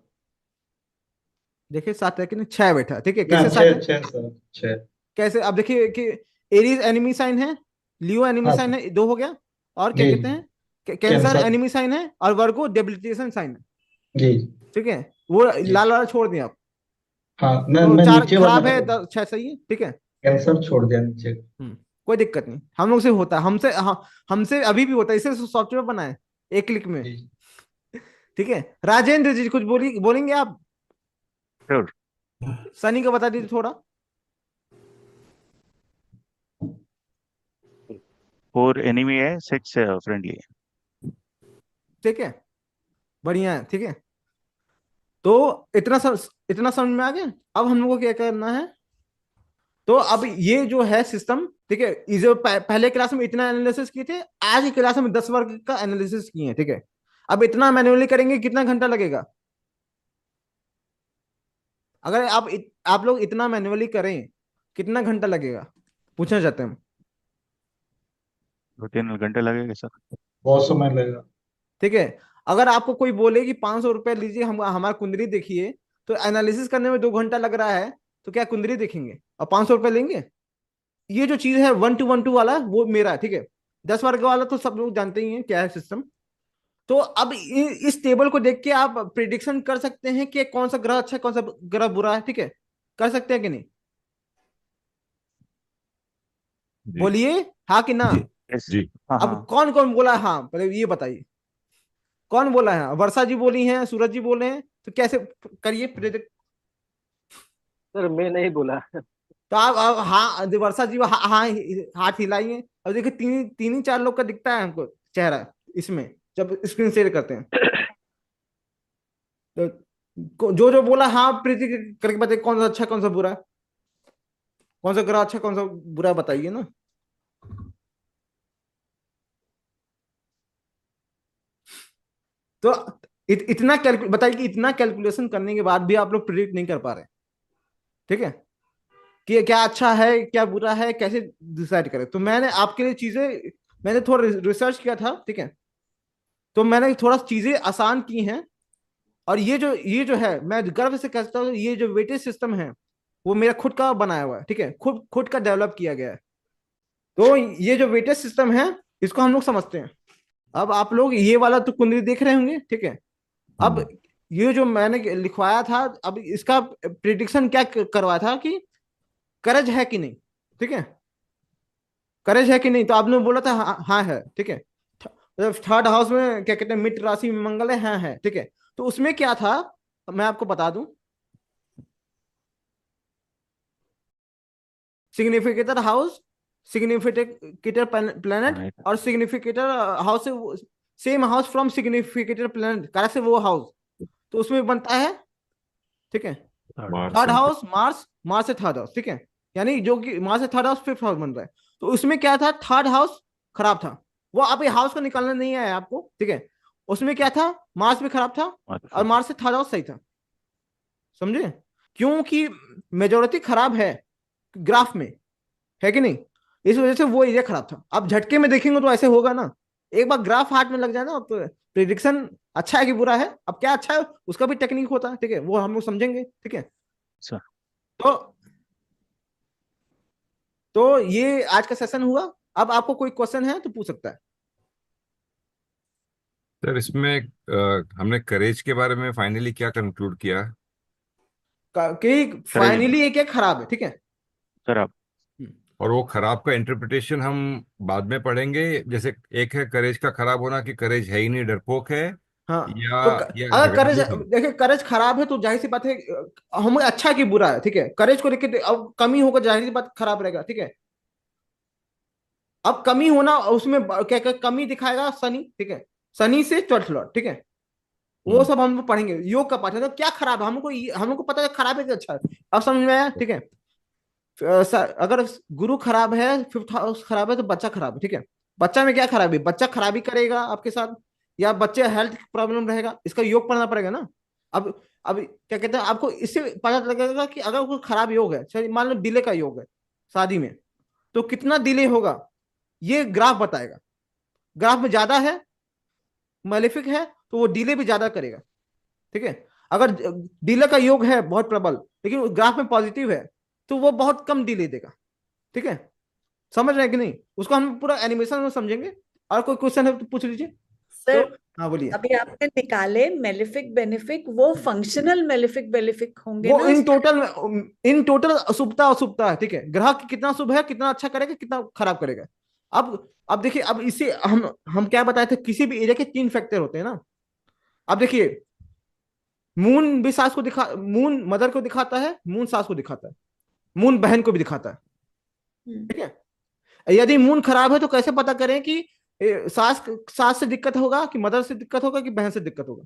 देखिए 7 है कि नहीं, 6 बैठा है, ठीक है। ना, कैसे 7 6 है, 6 सर 6। कैसे? अब देखिए कि एरीज एनिमी साइन है, लियो एनिमी हाँ साइन सर। है, 2 हो गया। और क्या जी कहते हैं, कैंसर कैंसर। एनिमी साइन है, और वर्गो डेबिलिटेशन साइन है, जी ठीक है। वो जी। लाल वाला छोड़ दिया आप, हाँ, मैं तो 4 नीचे वाला खराब है, 6 सही है, ठीक है। कैंसर छोड़ दिया नीचे। कोई दिक्कत नहीं, हम लोग से होता है, हमसे अभी भी होता है, इसे सॉफ्टवेयर बना है, एक क्लिक में, जी। ठीक है। राजेंद्र जी कुछ बोलेंगे आप? श्योर। सनी का बता दीजिए थोड़ा। 4 एनिमी है, 6 फ्रेंडली है। ठीक है, बढ़िया है, ठीक है। तो इतना समझ में आ गया। अब हम लोग को क्या करना है, तो अब ये जो है सिस्टम, ठीक है, ये जो पहले क्लास में इतना एनालिसिस किए थे, आज की क्लास में 10 वर्ग का एनालिसिस किए हैं, ठीक है। अब इतना मैन्युअली करेंगे, कितना घंटा लगेगा? अगर आप लोग इतना मैन्युअली करें, कितना घंटा लगेगा, पूछना चाहते हैं हम। 2-3 घंटे लगेंगे सर। बहुत समय लगेगा। ठीक है, अगर आपको कोई बोले कि 500 रुपए लीजिए, हम हमारा कुंडली देखिए, तो एनालिसिस करने में 2 घंटा लग रहा है, तो क्या कुंडली देखेंगे और 500 रुपए लेंगे? ये जो चीज है 1 to 1 2 वाला, वो मेरा है, ठीक है। 10 वर्ग वाला तो सब लोग जानते ही हैं क्या है सिस्टम। तो अब इस टेबल को देख के आप प्रिडिक्शन कर सकते हैं कि कौन सा ग्रह अच्छा है, कौन सा ग्रह बुरा है, ठीक है। कर सकते हैं कि नहीं, जी बोलिए हाँ कि ना? यस। जी। हाँ अब हाँ। कौन कौन बोला है हाँ, पहले ये बताइए, कौन बोला है? वर्षा जी बोली हैं, सूरज जी बोले हैं, तो कैसे करिए प्रेडिक्ट? सर मैं नहीं बोला। तो आप हाँ, वर्षा जी हाँ हाँ हाथ हिलाइए। अब देखिए तीन तीन ही 4 लोग का दिखता है हमको चेहरा इसमें, जब स्क्रीन शेयर करते हैं। तो जो जो बोला हाँ प्रीति करके बताइए, कौन सा अच्छा कौन सा बुरा है, कौन सा ग्रह अच्छा कौन सा बुरा, बताइए ना। तो बताइए कि इतना कैलकुलेशन करने के बाद भी आप लोग प्रिडिक्ट नहीं कर पा रहे, ठीक है, कि क्या अच्छा है क्या बुरा है, कैसे डिसाइड करें। तो मैंने आपके लिए चीजें, मैंने थोड़ा रिसर्च किया था, ठीक है, तो मैंने थोड़ा चीजें आसान की हैं। और ये जो है, मैं गर्व से कहता हूँ, ये जो वेटेज सिस्टम है वो मेरा खुद का बनाया हुआ है, ठीक है, खुद का डेवलप किया गया है। तो ये जो वेटेज सिस्टम है इसको हम लोग समझते हैं। अब आप लोग ये वाला तो कुंडली देख रहे होंगे, ठीक है। अब ये जो मैंने लिखवाया था, अब इसका प्रिडिक्शन क्या करवाया था कि करज है कि नहीं, ठीक है, करज है कि नहीं। तो आपने बोला था हाँ है, ठीक है। थर्ड हाउस में क्या कहते हैं, मित्र राशि में मंगल है, हाँ है, ठीक है। तो उसमें क्या था मैं आपको बता दूं, सिग्निफिकेटर हाउस, सिग्निफिकेटर प्लेनेट और सिग्निफिकेटर हाउस से same house from significator planet कारण से वो हाउस, तो उसमें बनता है, ठीक है, थर्ड हाउस मार्स से थर्ड हाउस, ठीक है, यानी जो कि मार्स से थर्ड हाउस फिफ्थ हाउस बन रहा है। तो उसमें क्या था, थर्ड हाउस खराब था, वो आप ये हाउस को निकालना नहीं आया आपको, ठीक है। उसमें क्या था, मार्स भी खराब था और मार्स से थर्ड हाउस सही था, समझे, क्योंकि मेजोरिटी खराब है ग्राफ में, है कि नहीं, इस वजह से वो एरिया खराब था। अब झटके में देखेंगे तो ऐसे होगा ना, एक बार ग्राफ हाथ में लग जाए ना तो प्रिडिक्शन अच्छा है कि बुरा है, अब क्या अच्छा है उसका भी टेक्निक होता है, ठीक है, वो हम लोग समझेंगे, ठीक है। तो ये आज का सेशन हुआ। अब आपको कोई क्वेश्चन है तो पूछ सकता है। सर इसमें हमने करेज के बारे में फाइनली क्या कंक्लूड किया कि फाइनली एक एक खराब है, ठीक है, खराब, और वो खराब का इंटरप्रिटेशन हम बाद में पढ़ेंगे। जैसे एक है करेज का खराब होना कि करेज है ही नहीं, डरपोक है, हाँ। या तो अगर करेज, झगड़ालू है। देखिए करेज खराब है तो जाहिर सी बात है हमें अच्छा कि बुरा है, ठीक है, करेज को लेकर अब कमी होगा, जाहिर सी बात खराब रहेगा, ठीक है। अब कमी होना उसमें क्या क्या कमी दिखाएगा, शनि, ठीक है, शनि से ट्वेल्थ लॉर्ड, ठीक है, वो सब हम लोग पढ़ेंगे। योग का पाठ है, तो क्या खराब है हमको पता है खराब है कि अच्छा है, अब समझ में आया, ठीक है। अगर गुरु खराब है, फिफ्थ हाउस खराब है, तो बच्चा खराब है, ठीक है। बच्चा में क्या खराबी, बच्चा खराबी करेगा आपके साथ, या बच्चे हेल्थ प्रॉब्लम रहेगा, इसका योग पढ़ना पड़ेगा ना। अब क्या कहते हैं, आपको इससे पता लगेगा कि अगर कोई खराब योग है, चलिए मान लो डिले का योग है शादी में, तो कितना डिले होगा ये ग्राफ बताएगा। ग्राफ में ज्यादा है, मैलेफिक है, तो वो डिले भी ज्यादा करेगा, ठीक है। अगर डिले का योग है बहुत प्रबल, लेकिन ग्राफ में पॉजिटिव है, तो वो बहुत कम डिले देगा, ठीक है। समझ रहे हैं कि नहीं, उसको हम पूरा एनिमेशन में समझेंगे। और कोई क्वेश्चन है तो पूछ लीजिए सर। तो, हाँ बोलिए। अभी आपने निकाले मेलिफिक बेनिफिक, वो फंक्शनल मेलिफिक बेनिफिक होंगे वो ना? इन टोटल अशुभता अशुभता है, ठीक है, ग्रह कितना शुभ है, कितना अच्छा करेगा, कितना खराब करेगा। अब देखिए, अब इसे हम क्या बताए थे, किसी भी एरिया के 3 फैक्टर होते हैं ना। अब देखिए, मून भी सास को मून मदर को दिखाता है, मून सास को दिखाता है, मून बहन को भी दिखाता है, ठीक है। यदि मून खराब है तो कैसे पता करें कि सास से दिक्कत होगा, कि मदर से दिक्कत होगा, कि बहन से दिक्कत होगा,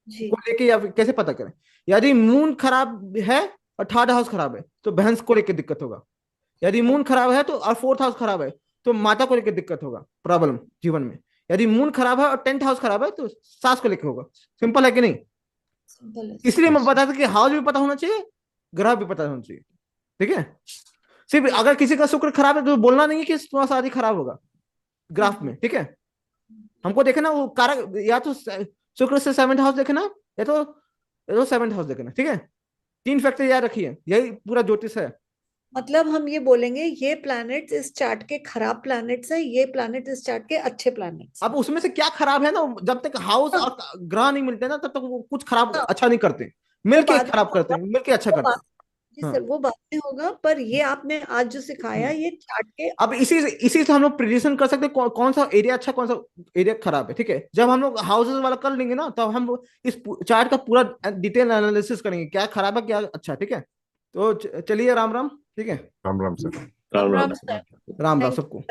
को लेके, या कैसे पता करें। यदि मून खराब है और थर्ड हाउस खराब है तो बहन को लेकर दिक्कत होगा। यदि मून खराब है तो और फोर्थ हाउस खराब है तो माता को लेकर दिक्कत होगा, प्रॉब्लम जीवन में। यदि मून खराब है और 10th हाउस खराब है तो सास को लेकर होगा। सिंपल है कि नहीं? इसलिए मैं बता था कि हाउस भी पता होना चाहिए, ग्रह भी पता होना चाहिए, ठीक है। सिर्फ अगर किसी का शुक्र खराब है तो बोलना नहीं है कि तुम्हारा शादी खराब होगा ग्राफ में, ठीक है। हमको देखना वो कारक, या तो शुक्र से 7th हाउस देखना, या तो 7th हाउस देखना, ठीक है। 3 फैक्टर याद रखिए, यही पूरा ज्योतिष है। मतलब हम ये बोलेंगे ये प्लैनेट्स इस चार्ट के खराब प्लैनेट्स हैं, ये प्लैनेट इस चार्ट के अच्छे प्लैनेट्स। अब उसमें से क्या खराब है ना, जब तक हाउस और ग्रह नहीं मिलते ना तब तक वो कुछ खराब अच्छा नहीं करते, मिलके खराब करते हैं, मिलके अच्छा करते हैं। जी सर, वो बाद में होगा, पर ये आपने आज जो सिखाया ये चार्ट के। अब इसी से हम लोग प्रिडिक्शन कर सकते हैं कौन सा एरिया अच्छा, कौन सा एरिया खराब है, ठीक है। जब हम लोग हाउसेस वाला कर लेंगे ना, तब हम इस चार्ट का पूरा डिटेल एनालिसिस करेंगे, क्या खराब है क्या अच्छा, ठीक है। तो चलिए, राम राम, ठीक है। राम राम सर। राम राम राम राम सबको।